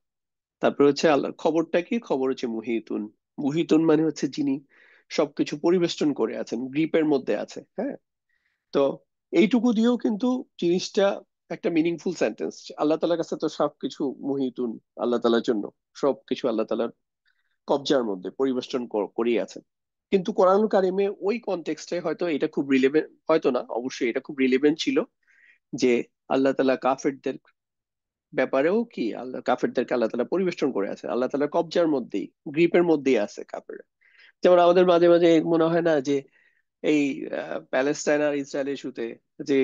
তারপর হচ্ছে আল্লাহ খবরটা কি, খবর হচ্ছে মুহিতুন। মুহিতুন মানে হচ্ছে যিনি সবকিছু পরিবেষ্টন করে আছেন, গ্রিপের মধ্যে আছে, হ্যাঁ। তো এইটুকু দিয়েও কিন্তু জিনিসটা একটা মিনিংফুল সেন্টেন্স। আল্লাহ তালার কাছে তো সবকিছু মুহিতুন, আল্লাহ তালার জন্য সবকিছু আল্লাহ তালার কবজার মধ্যে পরিবেষ্টন করিয়ে আছেন। কিন্তু কোরআন কারিমে ওই কনটেক্সটে হয়তো এটা খুব রিলেভেন্ট, হয়তো না, অবশ্যই এটা খুব রিলেভেন্ট ছিল, যে আল্লাহ তালা কাফেরদের ব্যাপারেও কি, আল্লাহ কাফেরদেরকে আল্লাহ তালা পরিবেষ্টন করে আছে, আল্লাহ তালার কবজার মধ্যেই, গ্রিপের মধ্যেই আছে কাফের। যেমন আমাদের মাঝে মাঝে মনে হয় না যে এই প্যালেস্টাইন আর ইসরায়েল ইস্যুতে যে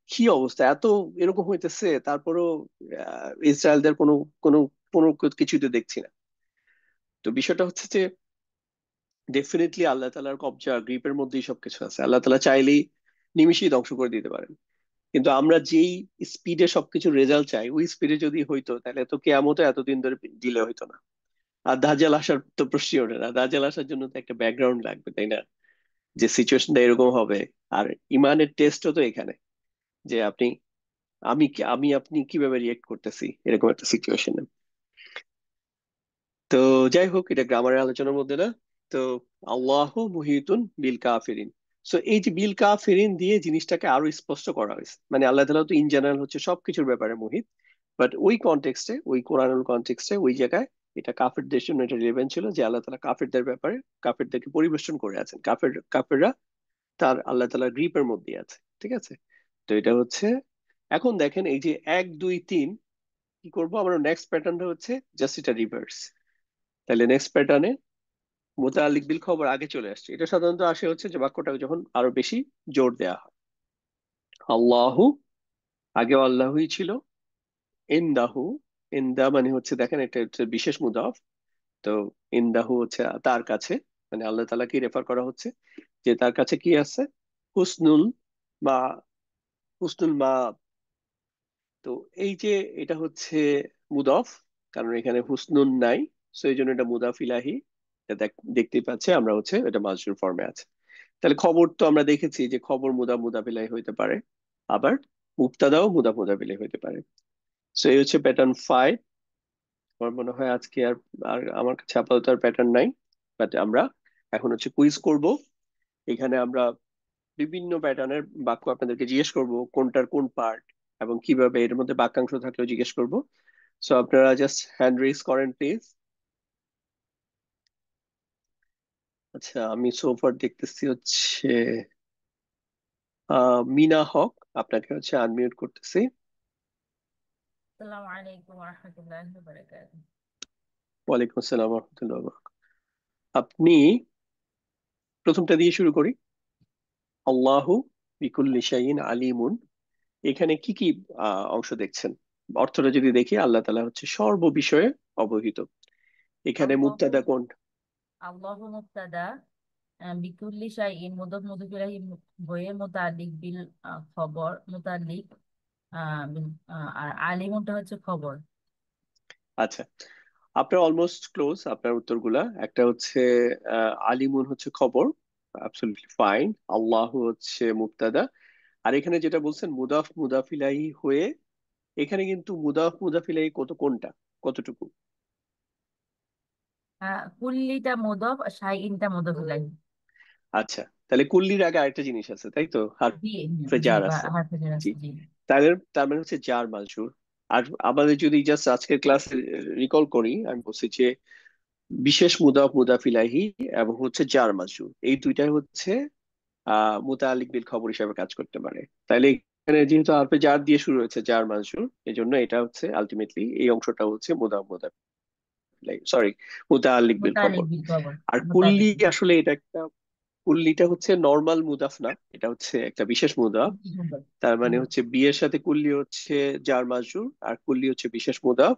কি অবস্থা, এত এরকম হইতেছে, তারপরেও ইসরায়েলদের কোনো কোনো কোনো কিছুতে দেখছি না। তো বিষয়টা হচ্ছে যে ডেফিনেটলি আল্লাহ তালার কবজা গ্রিপের মধ্যেই সবকিছু আছে, আল্লাহ তালা চাইলেই নিমিষেই ধ্বংস করে দিতে পারেন। কিন্তু আমরা যেই স্পিডে সবকিছু রেজাল্ট চাই, ওই স্পিডে যদি হইতো তাহলে তো কেয়ামতও এতদিন ধরে ডিলে হইতো না। আর দাজ্জাল আসার তো প্রশ্নই ওঠে না, দাজ্জাল আসার জন্য তো একটা ব্যাকগ্রাউন্ড লাগবে, তাই না? যে সিচুয়েশনটা এরকম হবে। আর ইমানের টেস্টও তো এখানে, যে আপনি, আমি আপনি কিভাবে রিয়েক্ট করতেছি এরকম একটা সিচুয়েশনে। তো যাই হোক, এটা গ্রামারের আলোচনার মধ্যে না। তো আল্লাহু মুহিতুন বিল কাফিরিন। সো এই যে বিল কাফিরিন দিয়ে জিনিসটাকে আরো স্পষ্ট করা হয়েছে, মানে আল্লাহ তাআলা তো ইন জেনারেল হচ্ছে সবকিছুর ব্যাপারে মুহিত, বাট ওই কনটেক্সটে, ওই কোরআনুল কনটেক্সটে, ওই জায়গায় এটা কাফেরদের জন্য এটা রিলেভেন্ট ছিল যে আল্লাহ তাআলা কাফেরদের ব্যাপারে, কাফেরদেরকে পরিবেষ্টন করে আছেন। কাফেররা তার আল্লাহ তাআলার গ্রিপের মধ্যে আছে, ঠিক আছে? তো এটা হচ্ছে, এখন দেখেন এই যে 1 2 3, কি করবো আমরা? নেক্সট প্যাটার্নটা হচ্ছে জাস্ট এটা রিভার্স। তাহলে নেক্সট প্যাটার্নে মুতাআল্লিক বিল খবর আগে চলে আসছে। এটা সাধারণত আসে হচ্ছে যে বাক্যটাকে যখন আরো বেশি জোর দেয়া হয়। আল্লাহু, আগে আল্লাহই ছিল। ইনদাহু, ইনদা মানে হচ্ছে দেখেন এটা হচ্ছে বিশেষ মুদাফ। তো ইনদাহু হচ্ছে তার কাছে, মানে আল্লাহ তাআলা কি রেফার করা হচ্ছে? যে তার কাছে কি আছে? হুসনুল মা, হুসনুল মা। তো এই যে এটা হচ্ছে মুদাফ, কারণ এখানে হুসনুন নাই, সো এই জন্য এটা মুদাফ ইলাহি। এটা দেখতেই পাচ্ছে আমরা, হচ্ছে এটা মাজরুর ফর্মে আছে। তাহলে খবর তো আমরা দেখেছি যে খবর মুদাফ ইলাহি হইতে পারে, আবার মুবতাদাও মুদাফ ইলাহি হইতে পারে। সো এই হচ্ছে প্যাটার্ন 5। আমার মনে হয় আজকে আর, আমার কাছে আপাতত আর প্যাটার্ন নাই। বাট আমরা এখন হচ্ছে কুইজ করব। এখানে আমরা বিভিন্ন প্যাটার্নের বাক্য আপনাদেরকে জিজ্ঞেস করব, কোনটার কোন পার্ট এবং কিভাবে, এর মধ্যে বাক্যাংশ থাকলেও জিজ্ঞেস করব। সো আপনারা জাস্ট হ্যান্ড রেজ করেন প্লিজ। আচ্ছা, আমি সোফার দেখতেছি হচ্ছে মিনা হক, আপনাকে হচ্ছে আনমিউট করতেছি। আসসালামু আলাইকুম ওয়া রাহমাতুল্লাহি ওয়া বারাকাতুহু। ওয়ালাইকুম আসসালাম রহমতুল্লাহ। আপনি প্রথমটা দিয়ে শুরু করি। আল্লাহু বিকুল্লি শাইইন আলিমুন, এখানে কি কি অংশ দেখছেন? অর্থটা যদি দেখি, আল্লাহ তাআলা হচ্ছে সর্ববিষয়ে অবহিত। এখানে আল্লাহু মুবতাদা কোন? আল্লাহু মুবতাদা, বিকুল্লি শাইইন মুদাফ মুদাফ ইলাইহি হয়ে মুতাআল্লিক বিল খবর মুতাআল্লিক, আর আলিমুনটা হচ্ছে খবর। আচ্ছা, আপনার অলমোস্ট ক্লোজ আপনার উত্তরগুলা। একটা হচ্ছে আলিমুন হচ্ছে খবর, অ্যাবসলিউটলি ফাইন। আল্লাহু হচ্ছে মুবতাদা। আর এখানে যেটা বলছেন মুদাফ ইলাইহি হয়ে, এখানে কিন্তু মুদাফ ইলাইহি কোনটা, কতটুকু? কুল্লিটা মুদাফ আর শাইইনটা মুদাফ ইলাইহি। আচ্ছা, তাহলে কুল্লির আগে আরেকটা জিনিস আছে, তাই তো? জি, হারফে জি জার বা আছে। হারফে জার জি, আছে, জি। তাহলে তার মানে হচ্ছে জার মাজরুর। আর আমাদের যদি জাস্ট আজকের ক্লাসে রিকল করি, আমি বলছি যে বিশেষ মুদাফ ইলাহি এবং হচ্ছে জার মাজরুর, এই দুইটাই হচ্ছে মুতাআল্লিক বিল খবর হিসাবে কাজ করতে পারে। তাইলে এখানে যেহেতু হারফে জার দিয়ে শুরু হয়েছে, জার মাজরুর, এই জন্য এটা হচ্ছে আলটিমেটলি এই অংশটা হচ্ছে মুদাফ ইলাহি, সরি, মুতাআল্লিক বিল খবর। মুতাআল্লিক বিল খবর। আর মুতাআল্লিক কুল্লি বিল আসলে এটা একটা, কুল্লিটা হচ্ছে নর্মাল মুদাফ না, এটা হচ্ছে একটা বিশেষ মুদাফ। খবর। তার মানে হচ্ছে বিয়ের সাথে কুল্লি হচ্ছে জার মাজরুর, আর কুল্লি হচ্ছে বিশেষ মুদাফ।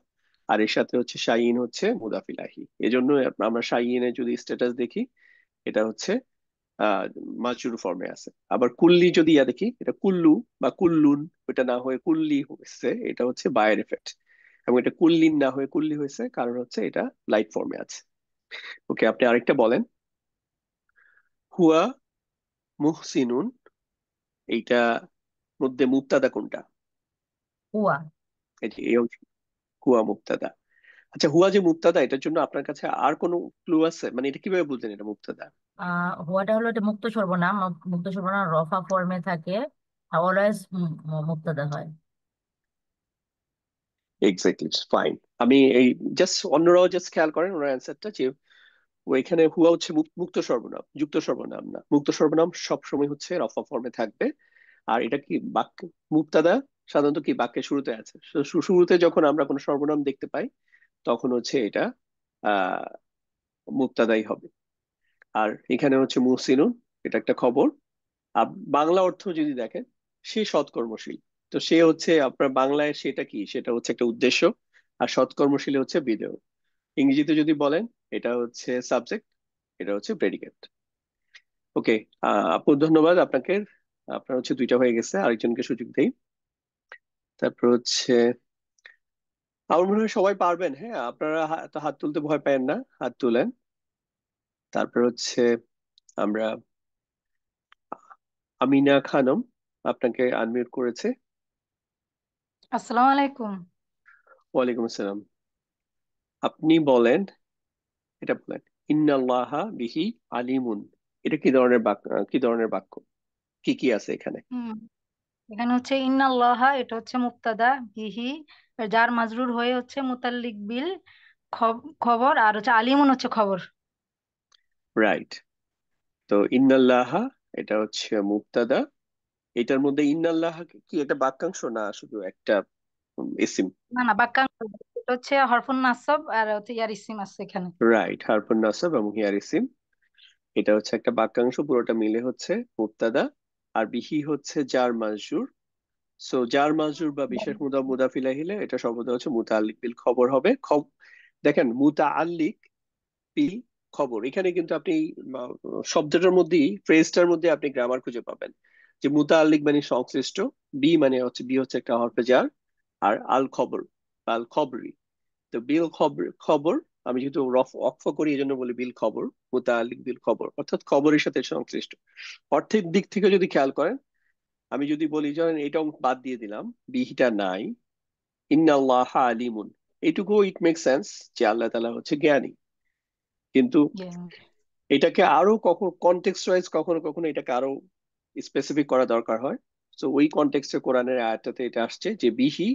আর এর সাথে হচ্ছে শাইইন হচ্ছে মুদাফ ইলাহি। এজন্য আমরা শাইইনের যদি স্ট্যাটাস দেখি, এটা হচ্ছে আহ মাজরুর ফর্মে আছে। আবার কুল্লি যদি দেখি, এটা কুল্লু বা কুল্লুন, ওটা না হয়ে কুল্লি হয়েছে, এটা হচ্ছে বায়ের এফেক্ট। এবং এটা কুল্লিন না হয়ে কুল্লি হয়েছে, কারণ হচ্ছে এটা লাইট ফর্মে আছে। ওকে, আপনি আরেকটা বলেন। হুয়া মুহসিনুন, এইটা মধ্যে মুবতাদা কোনটা? হুয়া। এই যে এই অংশ, হুয়া মুবতাদা। আচ্ছা, হুয়া যে মুবতাদা, এটার জন্য আপনার কাছে আর কোনো ক্লু আছে? মানে এটা কিভাবে বুঝলেন এটা মুবতাদা? হুয়াটা হলো এটা মুক্ত সর্বনাম। মুক্ত সর্বনাম রফা ফর্মে থাকে, অলওয়েজ মুক্তাদা হয়। Exactly, fine. আমি এই জাস্ট, অন্যরাও জাস্ট খেয়াল করেন ওনার অ্যান্সারটা, যে ও এখানে হুয়া হচ্ছে মুক্ত সর্বনাম, যুক্ত সর্বনাম না। মুক্ত সর্বনাম সবসময় হচ্ছে রফা ফর্মে থাকবে। আর এটা কি বাক্য, মুবতাদা সাধারণত কি বাক্যের শুরুতে আছে। শুরুতে যখন আমরা কোনো সর্বনাম দেখতে পাই, তখন হচ্ছে এটা আহ মুবতাদাই হবে। আর এখানে হচ্ছে মুহসিনুন, এটা একটা খবর। আর বাংলা অর্থ যদি দেখেন, সে সৎকর্মশীল। তো সে হচ্ছে আপনার বাংলায় সেটা কি, সেটা হচ্ছে একটা উদ্দেশ্য। আর সৎকর্মশীল হচ্ছে বিধেয়। ইংরেজিতে যদি বলেন, এটা হচ্ছে সাবজেক্ট, এটা হচ্ছে প্রেডিকেট। ওকে, আপু ধন্যবাদ আপনাকে। আপনার হচ্ছে দুইটা হয়ে গেছে, আরেকজনকে সুযোগ দেই। তারপর হচ্ছে আমার মনে হয় সবাই পারবেন। হ্যাঁ, আপনারা তো হাত তুলতে ভয় পাবেন না, হাত তুলেন। তারপর হচ্ছে আমরা আমিনা খানম, আপনাকে আনমিউট করেছে। আসসালামু আলাইকুম। ওয়ালাইকুম আসসালাম। আপনি বলেন, এটা বলেন, ইন্নাল্লাহা বিহি আলিমুন। এটা কি ধরনের বাক্য? কি ধরনের বাক্য? কি কি আছে এখানে? হুম এখানে হচ্ছে ইন্নাল্লাহা, এটা হচ্ছে মুক্তাদা, বিহি যার মাজরুর হয়ে হচ্ছে মুতাল্লিক বিল, খবর, আর হচ্ছে আলিমুন হচ্ছে খবর। রাইট। তো ইন্নাল্লাহা, এটা হচ্ছে মুবতাদা। এটার মধ্যে ইন্নাল্লাহা কি একটা বাক্যাংশ না শুধু একটা ইসিম? না না, বাক্যাংশ। এটা হচ্ছে হরফুন নাসব আর হচ্ছে ইয়ার ইসিম আছে এখানে। রাইট, হারফুন নাসব এবং হিয়ার ইসিম। এটা হচ্ছে একটা বাক্যাংশ, পুরোটা মিলে হচ্ছে মুবতাদা। আর বিহি হচ্ছে জার মাজরুর। সো জার মাজরুর বা বিশেষ মুদাফ ইলাহি এটা সর্বদা হচ্ছে মুতাআল্লিক বিল খবর হবে। দেখেন, মুতাআল্লিক বিল খবর, এখানে কিন্তু আপনি আহ, শব্দটার মধ্যেই, ফ্রেজটার মধ্যে আপনি গ্রামার খুঁজে পাবেন। যে মুতাআল্লিক মানে সংশ্লিষ্ট, বি হচ্ছে একটা হরফে জার, আর আল খবর, আল খবরি। তো বিল খবর, খবর, আমি যেহেতু অক্ফ করি এই জন্য বলি বিল খবর। মুতাআল্লিক বিল খবর অর্থাৎ খবরের সাথে সংশ্লিষ্ট। অর্থের দিক থেকে যদি খেয়াল করেন, আমি যদি বলি ধরেন এটা অংশ বাদ দিয়ে দিলাম, বিহিটা নাই, ইন্নাল্লাহ আলিমুন, এইটুকু ইট মেক সেন্স যে আল্লাহ তাআলা হচ্ছে জ্ঞানী। কিন্তু এটাকে আরো কখনো কনটেক্সট ওয়াইজ, কখনো কখনো এটাকে আরো স্পেসিফিক করা দরকার হয়। তো ওই কনটেক্সটে কোরআনের আয়াতটাতে এটা আসছে যে বিহি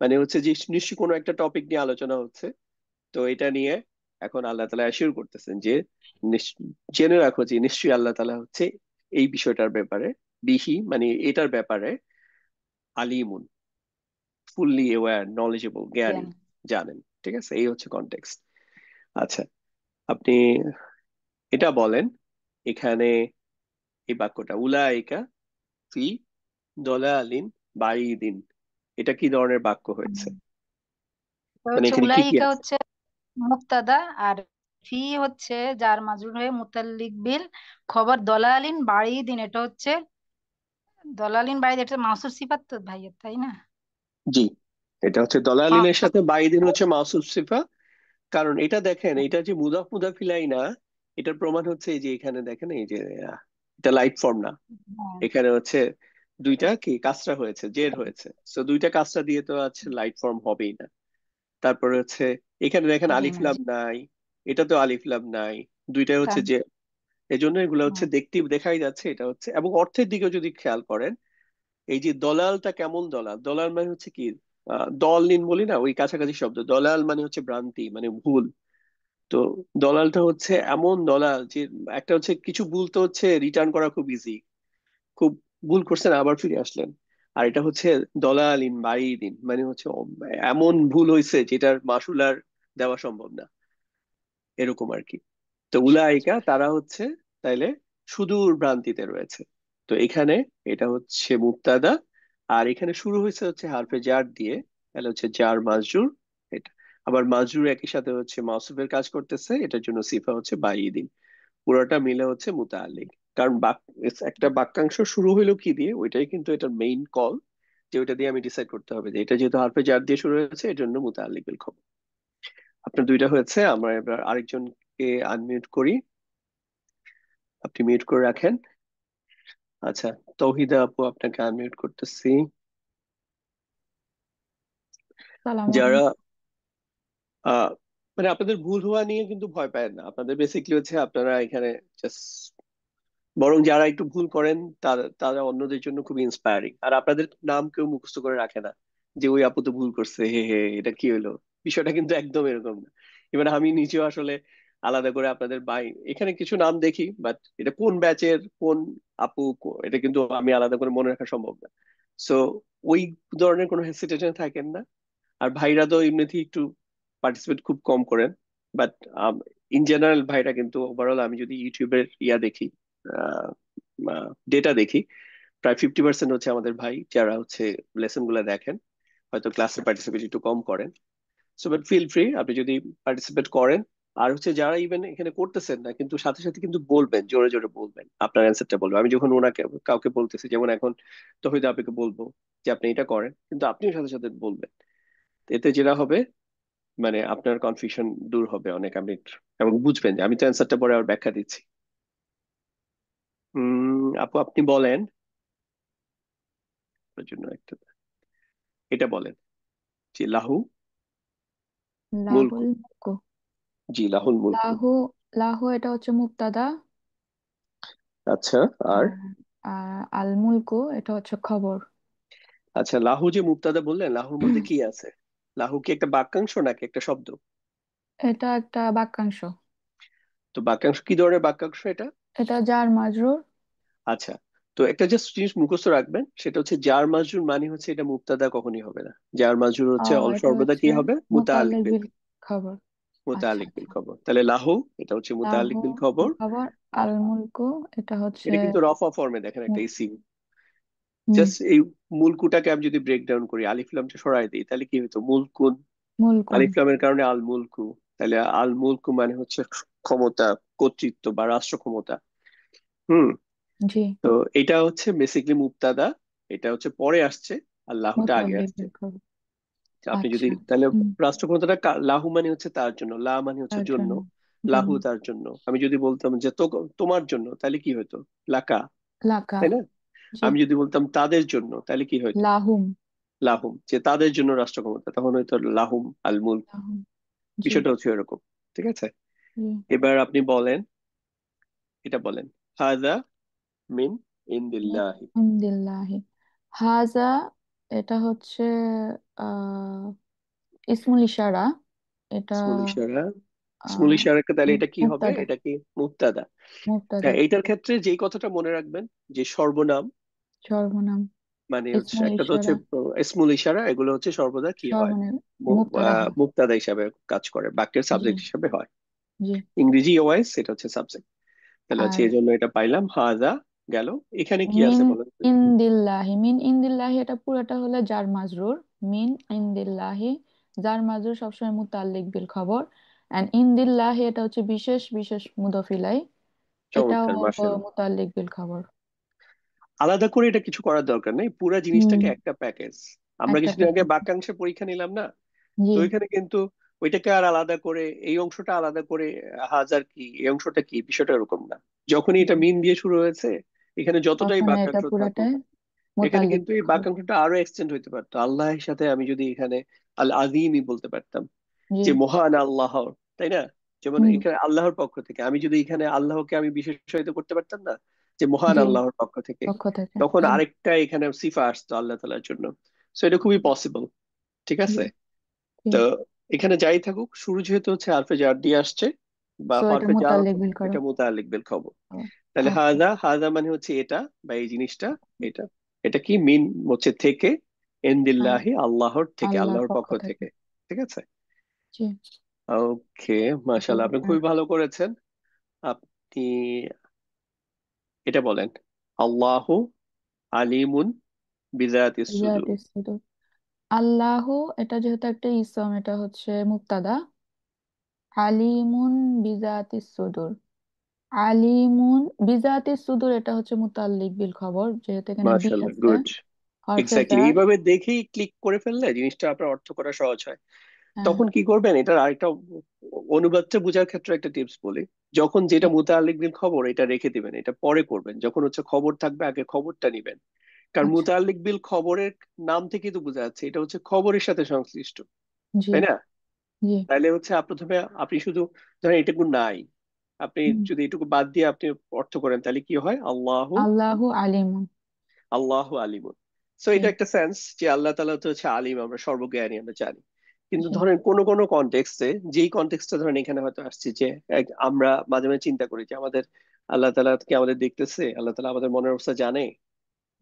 মানে হচ্ছে যে নিশ্চয়ই কোনো একটা টপিক নিয়ে আলোচনা হচ্ছে। তো এটা নিয়ে এখন আল্লাহ তাআলা অ্যাসিউর করতেছেন যে জেনে রাখো যে নিশ্চয়ই আল্লাহ তাআলা হচ্ছে এই বিষয়টার ব্যাপারে, বিহি মানে এটার ব্যাপারে আলিমুন, ফুললি অ্যাওয়্যার, নলেজেবল, জ্ঞানী, জ্ঞানী। জানেন। ঠিক আছে, এই হচ্ছে কনটেক্সট। আচ্ছা, আপনি এটা বলেন এখানে, এই বাক্যটা উলাইকা ফি দলালিন বাঈদিন, এটা কি ধরনের বাক্য হয়েছে? তো মানে হচ্ছে এখানে কি কি উলাইকা আছে? হচ্ছে মুক্তাদা, আর ফি হচ্ছে যার মাজরুর হয়ে মুতাল্লিক বিল, খবর দলালিন বাড়িয়ে দিন, এটা হচ্ছে দলালিন বাড়িয়ে, এটা মাসুর সিফাত তো ভাইয়ের, তাই না? জি, এটা হচ্ছে দলালিনের মাসুর। সাথে বাঈদিন হচ্ছে মাউসুফ সিফা। কারণ এটা দেখেন, এটা যে মুদাফ ইলাই না, এটার প্রমাণ হচ্ছে এই যে এখানে দেখেন, এই যে এটা লাইট ফর্ম না। হ্যাঁ, এখানে হচ্ছে দুইটা কি কাজটা হয়েছে, জের হয়েছে। তো দুইটা কাজটা দিয়ে তো আছে লাইট ফর্ম হবেই না। তারপরে হচ্ছে এখানে দেখেন হবেই আলিফ না, লাম জি। নাই, এটা তো আলিফ লাম নাই, দুইটাই হচ্ছে তাই। যে। এজন্য এগুলো হচ্ছে হুম, দেখাই যাচ্ছে এটা হচ্ছে। এবং অর্থের দিকেও যদি খেয়াল করেন, এই যে দলালটা কেমন দলাল, দলাল মানে হচ্ছে কি, দল নিন বলি না, ওই কাছাকাছি শব্দ। দলাল মানে হচ্ছে ভ্রান্তি, মানে ভুল। তো দলালটা হচ্ছে এমন দলাল যে একটা হচ্ছে কিছু ভুল তো হচ্ছে রিটার্ন করা খুব ইজি, খুব ভুল করছেন আবার ফিরে আসলেন। আর এটা হচ্ছে দলালিন দিন মানে হচ্ছে এমন ভুল হয়েছে যেটার মাসুল আর দেওয়া সম্ভব না, এরকম আর কি। তো উলাইকা তারা হচ্ছে তাইলে সুদূর ভ্রান্তিতে রয়েছে। তো এখানে এটা হচ্ছে মুক্তাদা, আর এখানে শুরু হয়েছে হচ্ছে হারফে জার দিয়ে, তাহলে হচ্ছে জার মাজরুর। এটা আবার মাজরুর একই সাথে হচ্ছে মাউসুফের কাজ করতেছে, এটার জন্য সিফা হচ্ছে দিন। পুরোটা মিলে হচ্ছে মুতাআল্লিক। কারণ একটা বাক্যাংশ শুরু হইলো কি দিয়ে, ওইটাই কিন্তু এটার মেইন কল, যে ওইটা দিয়ে আমি ডিসাইড করতে হবে যে এটা যেহেতু হারফে জার দিয়ে শুরু হয়েছে এর জন্য মুতাআল্লিক বিল খবর। আপনার দুইটা হয়েছে, আমরা এবার আরেকজনকে আনমিউট করি। আপনি মিউট করে রাখেন। আচ্ছা, তৌহিদা আপু, আপনাকে আনমিউট করতেছি। সালাম যারা আলাইকুম। আহ মানে আপনাদের ভুল হওয়া নিয়ে কিন্তু ভয় পায় না, আপনাদের বেসিকলি হচ্ছে আপনারা এখানে জাস্ট, বরং যারা একটু ভুল করেন তারা তারা অন্যদের জন্য খুব ইন্সপায়ারিং। আর আপনাদের নাম কেউ মুখস্থ করে রাখে না যে ওই আপু তো ভুল করছে, হে হে এটা কি হলো। বিষয়টা কিন্তু একদম এরকম না। এবার আমি নিজেও আসলে আলাদা করে আপনাদের এখানে কিছু নাম দেখি, বাট এটা কোন ব্যাচের কোন আপু, এটা কিন্তু আমি আলাদা করে মনে রাখা সম্ভব না। সো ওই ধরনের কোনো হেসিটেশন থাকেন না। আর ভাইরা তো এমনিতেই একটু পার্টিসিপেট খুব কম করেন। বাট ইন জেনারেল ভাইরা কিন্তু ওভারঅল, আমি যদি ইউটিউবের দেখি, ডেটা দেখি, প্রায় 50% হচ্ছে আমাদের ভাই যারা হচ্ছে লেসন গুলা দেখেন, হয়তো ক্লাসে পার্টিসিপেট একটু কম করেন। সো বাট ফিল ফ্রি, আপনি যদি পার্টিসিপেট করেন। আর হচ্ছে যারা ইভেন এখানে করতেছেন না, কিন্তু সাথে সাথে কিন্তু বলবেন, জোরে জোরে বলবেন, আপনার অ্যান্সারটা বলবেন। আমি যখন ওনাকে কাউকে বলতেছি, যেমন এখন তহিদ আপনাকে বলবো যে আপনি এটা করেন, কিন্তু আপনিও সাথে সাথে বলবেন। এতে যেটা হবে মানে আপনার কনফিউশন দূর হবে অনেক, আপনি এবং বুঝবেন যে আমি তো অ্যান্সারটা পরে আর ব্যাখ্যা দিচ্ছি। আপু আপনি বলেন আপনার জন্য একটা, এটা বলেন যে লাহু মুলকু। লাহুল মুলকু। জি, লাহুল মুলকু। লাহু লাহু এটা হচ্ছে মুবতাদা। আচ্ছা। আর আর আল মুলকু এটা হচ্ছে খবর। আচ্ছা, লাহু যে মুবতাদা বললেন, লাহুর মধ্যে কি আছে? লাহু কি একটা বাক্যাংশ নাকি একটা শব্দ? এটা একটা বাক্যাংশ। তো বাক্যাংশ কি ধরনের বাক্যাংশ এটা? এটা জার মাজরুর। আচ্ছা, তো একটা জাস্ট জিনিস মুখস্থ রাখবেন, সেটা হচ্ছে জার মাজরুর মানে হচ্ছে এটা মুবতাদা কখনই হবে না। জার মাজরুর হচ্ছে অল এটা সর্বদা হচ্ছে কি হবে? মুতাআল্লিক মুতাল্লিক বিল। বিল খবর। আচ্ছা মুতাআল্লিক বিল আচ্ছা। খবর, তাহলে লাহু এটা হচ্ছে মুতাআল্লিক লাহু বিল খবর। খবর। আল মুলকু এটা হচ্ছে এটা কিন্তু রফা ফর্মে, দেখেন একটা মু- ইসিম। হুম, জাস্ট এই মুলকুটাকে আমি যদি ব্রেক ডাউন করি, আলিফ লামটা সরাই দিই, তাহলে কি হতো? মুলকুন। মুলকুন। আলিফ লামের কারণে আল মুলকু। তাহলে আল মুলকু মানে হচ্ছে ক্ষমতা, কর্তৃত্ব বা রাষ্ট্র ক্ষমতা। হুম। জি। তো এটা হচ্ছে বেসিকলি মুবতাদা, এটা হচ্ছে পরে আসছে, আর লাহুটা আগে মুতাল্লিক আসছে। বিল খবর। আপনি যদি আচ্ছা। তাহলে হুম। রাষ্ট্র ক্ষমতাটা লাহু মানে হচ্ছে তার জন্য, লা মানে হচ্ছে তার জন্য, জন্য। লাহু জন্য। তার জন্য। আমি যদি বলতাম যে তো তোমার জন্য, তাহলে কি হতো? লাকা। লাকা। তাই না? জি। আমি যদি বলতাম তাদের জন্য, তাহলে কি হতো? লাহুম। লাহুম, যে তাদের জন্য রাষ্ট্র ক্ষমতা, তখন হয়তো লাহুম আল মুলক। লাহুম। জি। বিষয়টা হচ্ছে এরকম। ঠিক আছে, জি। এবার আপনি বলেন, এটা বলেন হাদা মিন ইন্দিল্লাহি। আলহামদুলিল্লাহ। হাজা এটা হচ্ছে আহ ইসমুল ইশারা। এটা ইসমুল ইশারা। ইসমুল আহ ইশারাকে তাহলে এটা কি হবে? মুবতাদা। এটা কি মুবতাদা? মুবতাদা। হ্যাঁ, এইটার ক্ষেত্রে যেই কথাটা মনে রাখবেন, যে সর্বনাম সর্বনাম। মানে হচ্ছে ইসমুল একটা তো হচ্ছে ইশারা ইসমুল ইশারা, এগুলো হচ্ছে সর্বদা কি হয়? সর্বনাম মুবতাদা হয়। মুবতাদা হিসাবে কাজ করে, বাক্যের জি। সাবজেক্ট হিসাবে হয়। জি। ইংরেজি ওয়াইজ সেটা হচ্ছে সাবজেক্ট। তাহলে হচ্ছে আর এই জন্য এটা পাইলাম হাদা। গেল, এখানে কি মিন আছে বলেন তো? ইনদিল্লাহি। মিন ইনদিল্লাহি এটা পুরোটা হলে জার মাজরুর। মিন ইনদিল্লাহি জার মাজরুর সবসময় মুতাল্লিক বিল খবর। এন্ড ইনদিল্লাহি এটা হচ্ছে বিশেষ বিশেষ মুদফিলাই। এটাও চমৎকার, মাশাআল্লাহ। মুতাল্লিক বিল খবর। আলাদা করে এটা কিছু করার দরকার নেই, পুরো হুম। জিনিসটাকে একটা প্যাকেজ। আমরা একটা কিছুদিন আগে প্যাকেজ। বাক্যাংশে পরীক্ষা নিলাম না? জি। তো ওইখানে কিন্তু ওইটাকে আর আলাদা করে, এই অংশটা আলাদা করে হাজার কি, এই অংশটা কি, বিষয়টা এরকম না। যখনই এটা জি। মিন দিয়ে শুরু হয়েছে, এখানে যতটাই তখন এটা বাক্যাংশ থাকুক, পুরাটাই এখানে মুতাল্লিক কিন্তু বিল এই খবর। বাক্যাংশটা আরো এক্সটেন্ড হইতে পারতো। আল্লাহের সাথে আমি যদি এখানে আল আজিমই বলতে পারতাম, জি। যে মহান আল্লাহর, তাই না? যেমন হুম। এখানে আল্লাহর পক্ষ থেকে, আমি যদি এখানে আল্লাহকে আমি বিশেষায়িত করতে পারতাম না, যে মহান জি। আল্লাহর পক্ষ থেকে, পক্ষ থেকে। তখন জি। আরেকটা এখানে সিফা আসতো আল্লাহ তাআলার জন্য। সো এটা খুবই পসিবল। ঠিক জি। আছে। জি। তো এখানে যাই থাকুক, শুরু যেহেতু হচ্ছে হারফে জার দিয়ে আসছে বা সো এটা হরফে জার, মুতাল্লিক বিল খবর। এটা মুতাআল্লিক বিল খবর। তাহলে আচ্ছা। হাজা, হাজা মানে হচ্ছে এটা বা এই জিনিসটা, এটা। এটা কি মিন হচ্ছে থেকে, আর ইনদিল্লাহি আল্লাহর থেকে, আল্লাহর আল্লাহর পক্ষ পক্ষ থেকে। থেকে। ঠিক আছে। জি। ওকে, মাশাআল্লাহ, আপনি খুবই ভালো করেছেন। আপনি এটা বলেন আল্লাহু আলিমুন বিজাতিস সুদূর। জাতিস সুদূর। আল্লাহ এটা যেহেতু একটা ইসম এটা হচ্ছে মুক্তাদা। আলিমুন বিজাতিস সুদূর। আলিমুন বিজাতিস সুদূর এটা হচ্ছে মুতাল্লিক বিল খবর যেহেতু এখানে বি মাশাআল্লাহ, আছে। গুড। হরফে এক্স্যাক্টলি, জার। এইভাবে দেখেই ক্লিক করে ফেললে জিনিসটা আপনার অর্থ করা সহজ হয়। হ্যাঁ। তখন কি করবেন, এটার আরেকটা অনুবাদটা বোঝার ক্ষেত্রে একটা টিপস বলি। যখন যেটা জি। মুতাআল্লিক বিল খবর, এটা রেখে দিবেন, এটা পরে করবেন। যখন হচ্ছে খবর থাকবে, আগে খবরটা নিবেন। কারণ আচ্ছা। মুতাআল্লিক বিল খবরের নাম থেকেই তো বোঝা যাচ্ছে এটা হচ্ছে খবরের সাথে সংশ্লিষ্ট, জি। তাই না? জি। তাইলে হচ্ছে প্রথমে আপনি শুধু ধরেন এটুকু নাই, আপনি হুম। যদি এটুকু বাদ দিয়ে আপনি অর্থ করেন, তাহলে কি হয়? আল্লাহু, আল্লাহু আলিমুন। আল্লাহু আলিমুন। সো জি। এটা একটা সেন্স যে আল্লাহ তাআলা তো হচ্ছে আলিম, আমরা সর্বজ্ঞানী, আমরা জানি। কিন্তু জি। ধরেন কোন কোন কনটেক্সটে, যেই কনটেক্সটে ধরেন এখানে হয়তো আসছে যে আমরা মাঝে মাঝে চিন্তা করি যে আমাদের আল্লাহ তাআলা কি আমাদের দেখতেছে, আল্লাহ তাআলা আমাদের মনের অবস্থা জানে।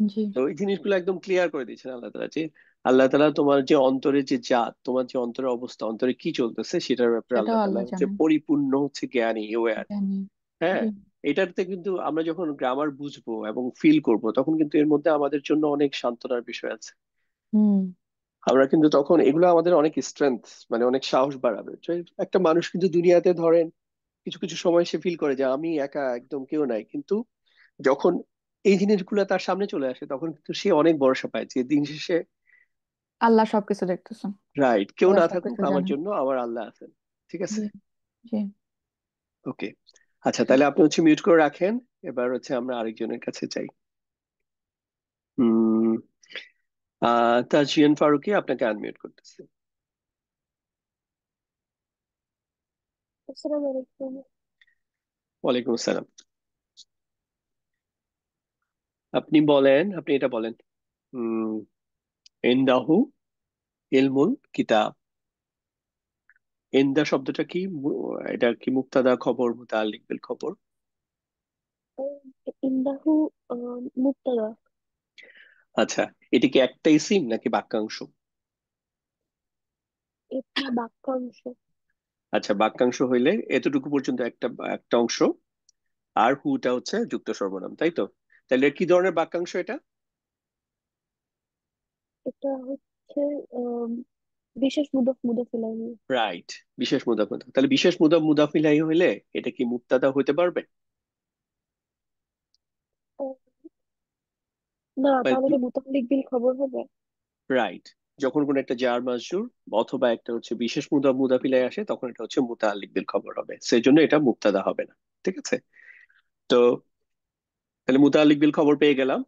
জি। তো এই জিনিসগুলো একদম ক্লিয়ার করে দিচ্ছেন আল্লাহ তাআলা, যে আল্লাহ তাআলা তোমার যে অন্তরের যে জাত, তোমার যে অন্তরের অবস্থা, অন্তরে কি চলতেছে সেটার ব্যাপারে আল্লাহ সেটাও তাআলা আল্লাহ হচ্ছে জানেন। পরিপূর্ণ হচ্ছে জ্ঞানী, অ্যাওয়্যার। জানি। হ্যাঁ। জি। এটাতে কিন্তু আমরা যখন গ্রামার বুঝবো এবং ফিল করব, তখন কিন্তু এর মধ্যে আমাদের জন্য অনেক সান্ত্বনার বিষয় আছে। হুম। আমরা কিন্তু তখন এগুলো আমাদের অনেক স্ট্রেংথ, মানে অনেক সাহস বাড়াবে। তো একটা মানুষ কিন্তু দুনিয়াতে ধরেন কিছু কিছু সময় সে ফিল করে যে আমি একা, একদম কেউ নাই, কিন্তু যখন এই জিনিসগুলো তার সামনে চলে আসে, তখন কিন্তু সে অনেক ভরসা পায় যে দিন শেষে আল্লাহ সবকিছু দেখতেছেন, রাইট, কেউ আল্লাহ না থাকুক সবকিছু আমার জানেন। জন্য আমার আল্লাহ আছেন। ঠিক আছে। জি, জি। ওকে, আচ্ছা তাহলে আপনি হচ্ছে মিউট করে রাখেন। এবার হচ্ছে আমরা আরেকজনের কাছে যাই। হুম, তাজিয়ান ফারুকী, আপনাকে আনমিউট করতেছি। আসসালামু আলাইকুম। ওয়ালাইকুম আসসালাম। আপনি বলেন, আপনি এটা বলেন। হুম, ইনদাহু ইলমুল কিতাব। ইনদা শব্দটা কি? এটা কি মুক্তাদা খবর, মুতাআল্লিক বিল খবর? ইন্দাহু মুবতাদা। আচ্ছা, এটা কি একটা ইসিম নাকি বাক্যাংশ? এটা বাক্যাংশ। আচ্ছা, বাক্যাংশ হইলে এতটুকু পর্যন্ত একটা একটা অংশ, আর হুটা হচ্ছে যুক্ত সর্বনাম, তাই তো? তাহলে কি ধরনের বাক্যাংশ এটা? এটা হচ্ছে আম, বিশেষ মুদফ মুদফ ইলাইহি। রাইট, বিশেষ মুদাফ মুদাফ। তাহলে বিশেষ মুদাফ মুদাফ ইলাইহি হইলে এটা কি মুবতাদা হইতে পারবে? আহ, না, তাহলে মানে এটা মুতাল্লিক বিল খবর হবে। রাইট, যখন কোন একটা জার মাজরুর অথবা একটা হচ্ছে বিশেষ মুদাফ মুদাফ ইলাইহি আসে তখন এটা হচ্ছে মুতাআল্লিক বিল খবর হবে, সেই জন্য এটা মুবতাদা হবে না। ঠিক আছে। তো তাহলে মুতাআল্লিক বিল খবর পেয়ে গেলাম।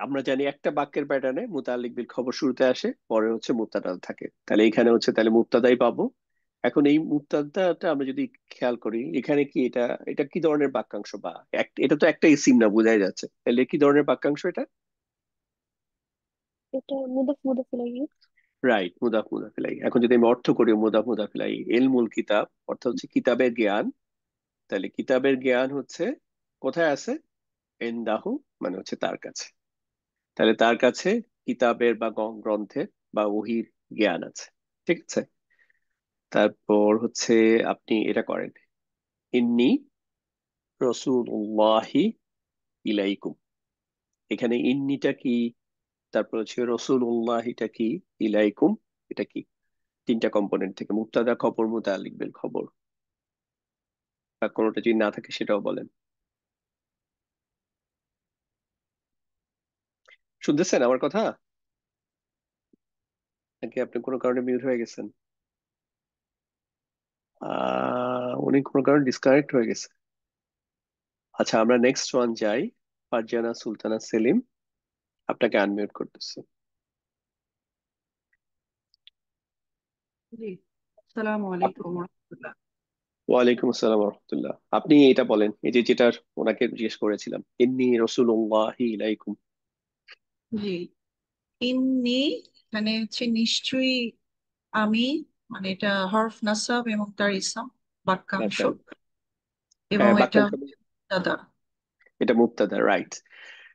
আমরা জানি একটা বাক্যের প্যাটার্নে মুতাআল্লিক বিল খবর শুরুতে আসে, পরে হচ্ছে মুবতাদা থাকে। তাহলে এখানে হচ্ছে তাহলে মুবতাদাই পাবো। এখন এই মুবতাদাটা আমরা যদি খেয়াল করি, এখানে কি এটা, এটা কি ধরনের বাক্যাংশ? বা এটা তো একটা ইসিম না, বোঝাই যাচ্ছে। তাহলে কি ধরনের বাক্যাংশ এটা? এটা মুদফ মুদফ ইলাইহি। রাইট, মুদাফ মুদাফ ইলাইহি। এখন যদি আমি অর্থ করি মুদাফ মুদাফ ইলাইহি, ইলমুল কিতাব অর্থ হচ্ছে কিতাবের জ্ঞান। তাহলে কিতাবের জ্ঞান হচ্ছে কোথায় আছে? ইনদাহু, মানে হচ্ছে তার কাছে। তাহলে তার কাছে কিতাবের বা গ্রন্থের বা ওহির জ্ঞান আছে। ঠিক আছে। তারপর হচ্ছে আপনি এটা করেন, ইন্নি রসুল্লাহি ইলাইকুম। এখানে ইন্নিটা কি, তারপর হচ্ছে রসুল্লাহিটা কি, ইলাইকুম এটা কি? তিনটা কম্পোনেন্ট থেকে মুবতাদা খবর মুতাআল্লিক বিল খবর, বা কোনোটা যদি না থাকে সেটাও বলেন। শুনতেছেন আমার কথা নাকি আপনি কোনো কারণে মিউট হয়ে গেছেন? উনি কোনো কারণে ডিসকানেক্ট হয়ে গেছে। আচ্ছা, আমরা নেক্সট ওয়ান যাই। ফারজানা সুলতানা সেলিম, আপনাকে আনমিউট করতেছি। জি, আসসালামু আলাইকুম রহমতুল্লাহ। ওয়ালাইকুম আসসালাম রহমতুল্লাহ। আপনি এটা বলেন, এই যে যেটা ওনাকে জিজ্ঞেস করেছিলাম, ইন্নী রসুল্লাহি ইলাইকুম। জি, ইন্নি মানে হচ্ছে নিশ্চয়ই আমি, মানে এটা হরফ নাসাব এবং তার ইসম বাক্যাংশ, আচ্ছা, এবং হ্যাঁ এটা বাক্যাংশ। দাদা। এটা মুবতাদা, রাইট।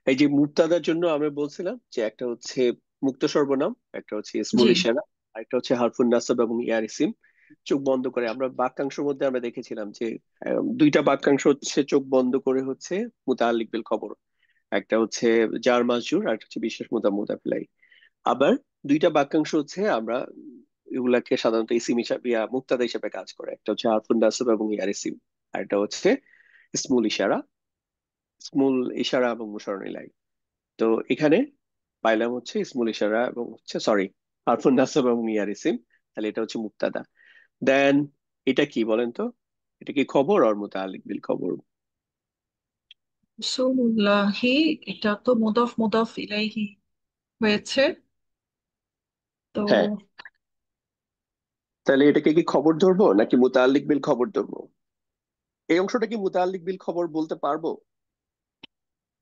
এই যে মুবতাদার জন্য আমি বলছিলাম যে একটা হচ্ছে মুক্ত সর্বনাম, একটা হচ্ছে ইসমুল জি, ইশারা, আর একটা হচ্ছে হারফুন নাসাব এবং ইয়ার ইসিম। চোখ বন্ধ করে আমরা বাক্যাংশের মধ্যে আমরা দেখেছিলাম যে দুইটা বাক্যাংশ হচ্ছে চোখ বন্ধ করে হচ্ছে মুতাআল্লিক বিল খবর। একটা হচ্ছে জার মাজরুর, আর একটা হচ্ছে বিশেষ মুদাফ মুদাফ ইলাইহি। আবার দুইটা বাক্যাংশ হচ্ছে আমরা এগুলাকে সাধারণত ইসিম হিসাবে মুক্তাদা হিসাবে কাজ করে। একটা হচ্ছে হারফুন নাসব এবং ইয়ার ইসিম, আর একটা হচ্ছে ইসমুল ইশারা, ইসমুল ইশারা এবং মুশাররুল ইলাহি। তো এখানে পাইলাম হচ্ছে ইসমুল ইশারা এবং হচ্ছে সরি হারফুন নাসব এবং ইয়ার ইসিম। তাহলে এটা হচ্ছে মুক্তাদা। দেন এটা কি বলেন তো? এটা কি খবর আর মুতাআল্লিক বিল খবর? রাসূলুল্লাহি, এটা তো মুদাফ মুদাফ ইলাইহি হয়েছে, তো হ্যাঁ, তাহলে এটাকে কি খবর ধরবো নাকি মুতাআল্লিক বিল খবর ধরবো? এই অংশটা কি মুতাআল্লিক বিল খবর বলতে পারবো?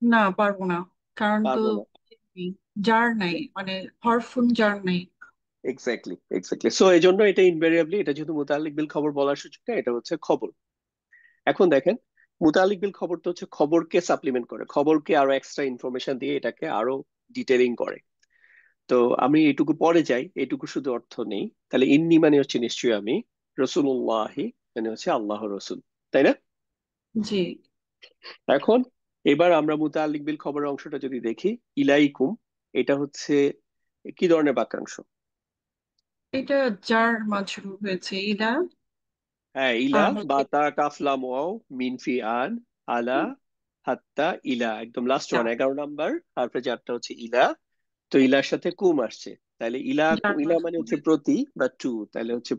না, পারবো না, কারণ তো পারবো না। জার নাই, মানে হরফুন জার নাই। Exactly, exactly. সো এই জন্য এটা ইনভেরিয়েবলি, এটা যেহেতু মুতাআল্লিক বিল খবর বলার সুযোগ নেই, এটা হচ্ছে খবর। এখন দেখেন, মুতাআল্লিক বিল খবর তো হচ্ছে খবরকে সাপ্লিমেন্ট করে, খবরকে আরো এক্সট্রা ইনফরমেশন দিয়ে এটাকে আরো ডিটেলিং করে। তো আমি এটুকু পরে যাই, এটুকু শুধু অর্থ নেই। তাহলে ইন্নি মানে হচ্ছে নিশ্চয়ই আমি, রসুল্লাহি মানে হচ্ছে আল্লাহ রসুল, তাই না? জি, এখন এবার আমরা মুতাআল্লিক বিল খবরের অংশটা যদি দেখি, ইলাইকুম, এটা হচ্ছে কি ধরনের বাক্যাংশ? এটা জার মাজরুর হয়েছে, ইলা। হ্যাঁ, ইলা বা হচ্ছে তা কাফ লাম ওয়াও মিন ফি আন আলা হাত্তা ইলা, একদম লাস্ট ওয়ান 11 নাম্বার হারফে যারটা হচ্ছে ইলা। তো ইলার সাথে কুম আসছে। তাহলে ইলা, যার ইলা মানে মাঝখানে হচ্ছে প্রতি বা টু, তাহলে হচ্ছে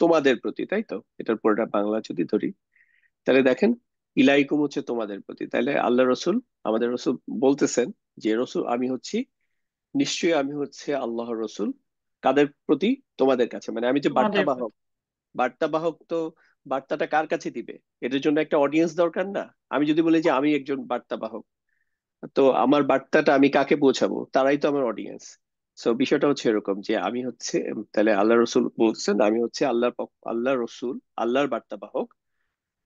তোমাদের প্রতি, তাই তো? এটার পরটা বাংলা যদি ধরি, তাহলে দেখেন ইলাইকুম হচ্ছে তোমাদের প্রতি। তাহলে আল্লাহ রসুল, আমাদের রসুল বলতেছেন যে রসুল আমি হচ্ছি, নিশ্চয়ই আমি হচ্ছে আল্লাহর রসুল। কাদের প্রতি? তোমাদের কাছে। মানে আমি যে তোমাদের বার্তাবাহক, প্রতি। বার্তাবাহক তো বার্তাটা কার কাছে দিবে? এটার জন্য একটা অডিয়েন্স দরকার না? আমি যদি বলি যে আমি একজন বার্তাবাহক, তো আমার বার্তাটা আমি কাকে পৌঁছাবো? তারাই তো আমার অডিয়েন্স। সো বিষয়টা হচ্ছে এরকম যে আমি হচ্ছে, তাহলে আল্লাহ রসুল বলছেন আমি হচ্ছে আল্লাহ রসুল, আল্লাহর বার্তাবাহক,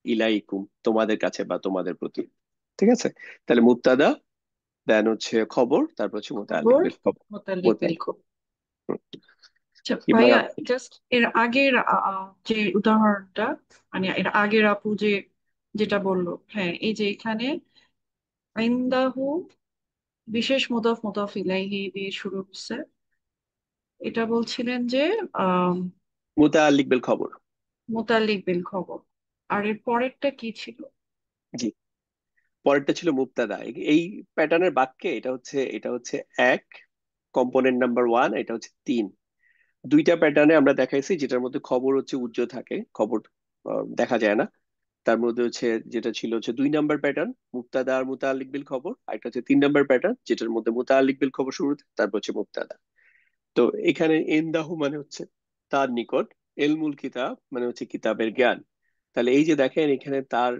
ইলাইকুম তোমাদের কাছে বা তোমাদের প্রতি। ঠিক আছে? তাহলে মুবতাদা, দেন হচ্ছে খবর, তারপর হচ্ছে মুতাআল্লিক খবর বিল খবর। মোতালিক বিল মুতাআল্লিক। খবর। হুম। আচ্ছা এবার ভাইয়া, জাস্ট এর আগের যে উদাহরণটা, মানে এর আগের আপু যেটা বললো, হ্যাঁ এই যে এখানে ইনদাহু বিশেষ মুদাফ মুদাফ ইলাইহি দিয়ে শুরু হচ্ছে, এটা বলছিলেন যে আহ মুতাআল্লিক বিল খবর। মোতালিক বিল খবর। আর এর পরেরটা কি ছিল? জি, পরেরটা ছিল মুবতাদা। এই প্যাটার্নের বাক্যে এটা হচ্ছে এক, কম্পোনেন্ট নাম্বার ওয়ান, এটা হচ্ছে তিন। দুইটা প্যাটার্নে আমরা দেখাইছি যেটার মধ্যে খবর হচ্ছে উজ্জ্বল থাকে, খবর দেখা যায় না। তার মধ্যে হচ্ছে যেটা ছিল হচ্ছে দুই নাম্বার প্যাটার্ন, মুবতাদা আর মুতাআল্লিক বিল খবর। আর একটা হচ্ছে তিন নাম্বার প্যাটার্ন, যেটার মধ্যে মুতাআল্লিক বিল খবর শুরুতে, তারপর হচ্ছে মুবতাদা। তো এখানে ইনদাহু মানে হচ্ছে তার নিকট, এলমুল কিতাব মানে হচ্ছে কিতাবের জ্ঞান। তাহলে এই যে দেখেন এখানে তার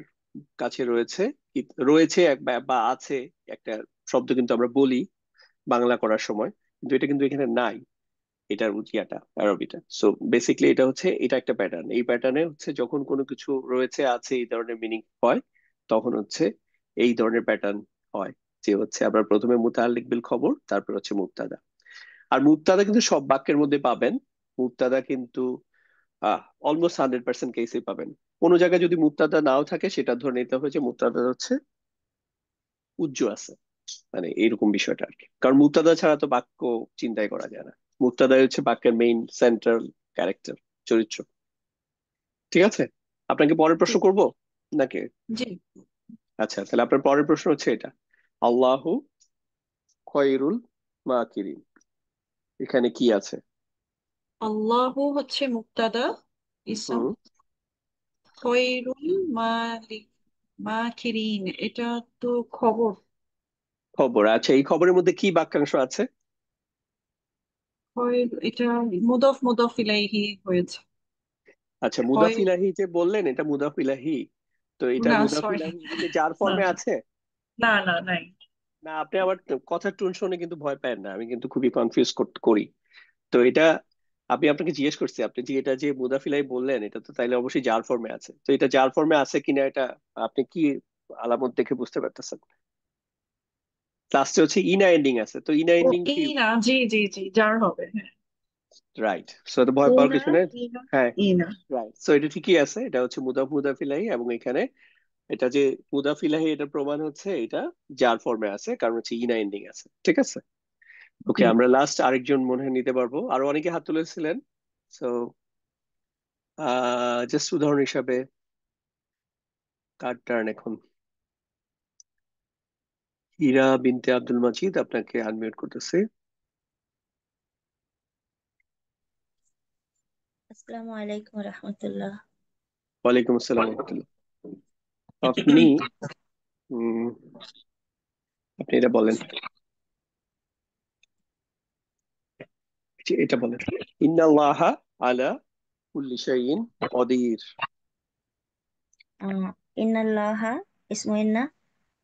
কাছে রয়েছে, রয়েছে বা আছে একটা শব্দ কিন্তু আমরা বলি বাংলা করার সময়, কিন্তু এটা কিন্তু এখানে নাই, এটার ইয়াটা আরবিটা। সো বেসিক্যালি এটা হচ্ছে, এটা একটা প্যাটার্ন। এই প্যাটার্নে হচ্ছে যখন কোনো কিছু রয়েছে আছে এই ধরনের মিনিং হয়, তখন হচ্ছে এই ধরনের প্যাটার্ন হয়, যে হচ্ছে আমরা প্রথমে মুতাআল্লিক বিল খবর, তারপর হচ্ছে মুবতাদা। আর মুবতাদা কিন্তু সব বাক্যের মধ্যে পাবেন। মুবতাদা কিন্তু অলমোস্ট 100% কেসেই পাবেন। কোনো জায়গায় যদি মুবতাদা নাও থাকে, সেটা ধরে নিতে হবে যে মুবতাদা হচ্ছে উজ্জ্ব আছে, মানে এইরকম বিষয়টা আর কি। কারণ মুবতাদা ছাড়া তো বাক্য চিন্তাই করা যায় না। মুবতাদাই হচ্ছে বাক্যের মেইন সেন্ট্রাল ক্যারেক্টার, চরিত্র। ঠিক আছে? আপনাকে পরের জি প্রশ্ন করব নাকি? জি। আচ্ছা, তাহলে আপনার পরের প্রশ্ন হচ্ছে এটা, আল্লাহু খয়রুল মাকিরিন, এখানে কি আছে? আল্লাহু হচ্ছে মুক্তাদা, ইসম। হুম। খয়রুল মালিক মাকিরিন, এটা তো খবর। খবর। আচ্ছা, এই খবরের মধ্যে কি বাক্যাংশ আছে? এটা মুদফ মুদফ ইলাইহি হয়েছে। আচ্ছা, মুদাফ খয়, ইলাহি যে বললেন, এটা মুদাফ ইলাহি, তো এটা না মুদাফ সরি, ইলাহি কি যার না ফর্মে আছে? না না নাই। না, আপনি আবার কথার টোন শুনে কিন্তু ভয় পায় না, আমি কিন্তু খুবই কনফিউজ করি। তো এটা আমি আপনাকে জিজ্ঞেস করছি, আপনি যে এটা যে মুদাফ ইলাহি বললেন, এটা তো তাইলে অবশ্যই জার ফর্মে আছে। তো এটা জার ফর্মে আছে কিনা, এটা আপনি কি আলামত দেখে বুঝতে পারতেছেন? লাস্টে হচ্ছে ইনা এন্ডিং আছে, তো ইনা ও এন্ডিং কি? ইনা, জি জি জি, যার হবে, হ্যাঁ। রাইট, সো তো ভয় পাওয়ার উনা, কিছু নেই। ইনা, হ্যাঁ, ইনা। রাইট, সো এটা ঠিকই আছে। এটা হচ্ছে মুদাফ ইলাহি, এবং এখানে এটা যে মুদাফ ইলাহি, এটা প্রমাণ হচ্ছে এটা জার ফর্মে আছে, কারণ হচ্ছে ইনা এন্ডিং আছে। ঠিক আছে? ওকে, জি। আমরা লাস্ট আরেকজন মনে হয় নিতে পারবো, আরো অনেকে হাত তুলেছিলেন। সো জাস্ট উদাহরণ হিসাবে, কার টার্ন এখন? হীরা বিনতে আব্দুল মাজিদ, আপনাকে আনমিউট করতেছি। আসসালামু আলাইকুম রহমতুল্লাহ। ওয়ালাইকুম আসসালাম রহমতুল্লাহ। আপনি উম, আপনি এটা বলেন, এটা বলেন, ইন্নাল্লাহা আলা কুল্লি শাইইন কদির। আহ, ইন্নাল্লাহা ইসমু ইন্না,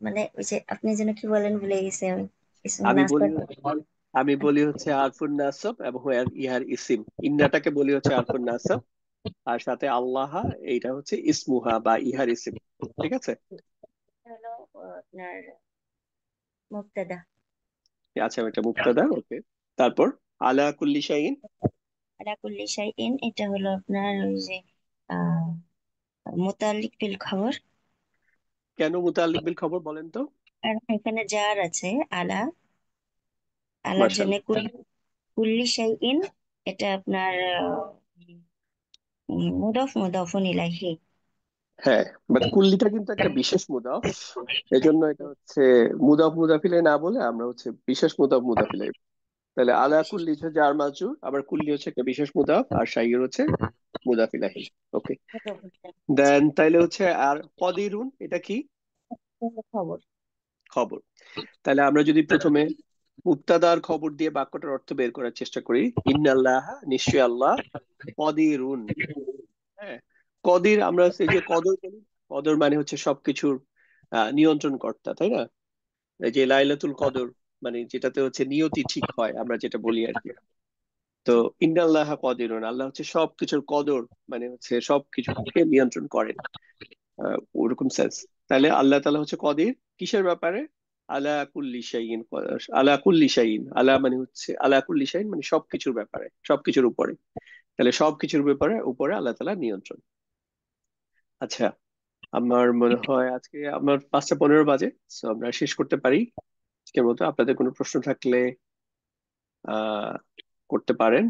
মানে ওই যে আপনি যেন কি বলেন ভুলে গেছি আমি। ইসমুন আমি বলি নাসব। আমি বলি হচ্ছে আরফুন নাসব, এবং ইহার ইসিম, ইন্নাটাকে বলি হচ্ছে আরফুন নাসব, আর সাথে আল্লাহ, এইটা হচ্ছে ইসমুহা বা ইহার ইসিম। ঠিক আছে? হলো আপনার মুবতাদা। আচ্ছা, এটা মুবতাদা। ওকে, তারপর আলা কুল্লি শাইইন। আলা কুল্লি শাইইন, এটা হলো আপনার ওই যে আহ মুতাল্লিক বিল খবর। কেন মুতাআল্লিক বিল খবর বলেন তো? আর এখানে যার আছে আলা, আলার জন্য মাশাআল্লাহ। কুল্লি শাইইন, এটা আপনার মুদফ মুদফুন ইলাইহি। হ্যাঁ, বাট কুল্লিটা কিন্তু একটা বিশেষ মুদাফ, এজন্য এটা হচ্ছে মুদাফ মুদাফিলে না বলে আমরা হচ্ছে বিশেষ মুদাফ মুদাফিলে। তাহলে আলা কুল্লি হচ্ছে জার মাজরুর, আবার কুল্লি হচ্ছে একটা বিশেষ মুদাফ, আর শাইর হচ্ছে মুদাফ ইলাইহি। ওকে, দেন তাইলে হচ্ছে আর কদিরুন এটা কি? খবর। খবর। তাহলে আমরা যদি প্রথমে মুবতাদার খবর দিয়ে বাক্যটার অর্থ বের করার চেষ্টা করি, ইন্নাল্লাহ নিশ্চয় আল্লাহ, কদিরুন। হ্যাঁ, কদির আমরা এই যে কদর বলি, কদর মানে হচ্ছে সবকিছুর নিয়ন্ত্রণ কর্তা, তাই না? এই যে লাইলাতুল কদর মানে যেটাতে হচ্ছে নিয়তি ঠিক হয়, আমরা যেটা বলি আর কি। তো ইন্নাল্লাহ কদিরুন, আল্লাহ হচ্ছে সবকিছুর কদর, মানে হচ্ছে সবকিছুকে নিয়ন্ত্রণ করেন, ওরকম সেন্স। তাহলে আল্লাহ তাআলা হচ্ছে কদির কিসের ব্যাপারে? আলা কুল্লি শাইইন। আলা কুল্লি শাইইন, আলা মানে হচ্ছে আলা কুল্লি শাইইন মানে সবকিছুর ব্যাপারে, সবকিছুর উপরে। তাহলে সবকিছুর ব্যাপারে উপরে আল্লাহ তাআলা নিয়ন্ত্রণ। আচ্ছা, আমার মনে হয় আজকে আমার 5টা 15 বাজে, তো আমরা শেষ করতে পারি আজকের মতো। আপনাদের কোনো প্রশ্ন থাকলে করতে পারেন।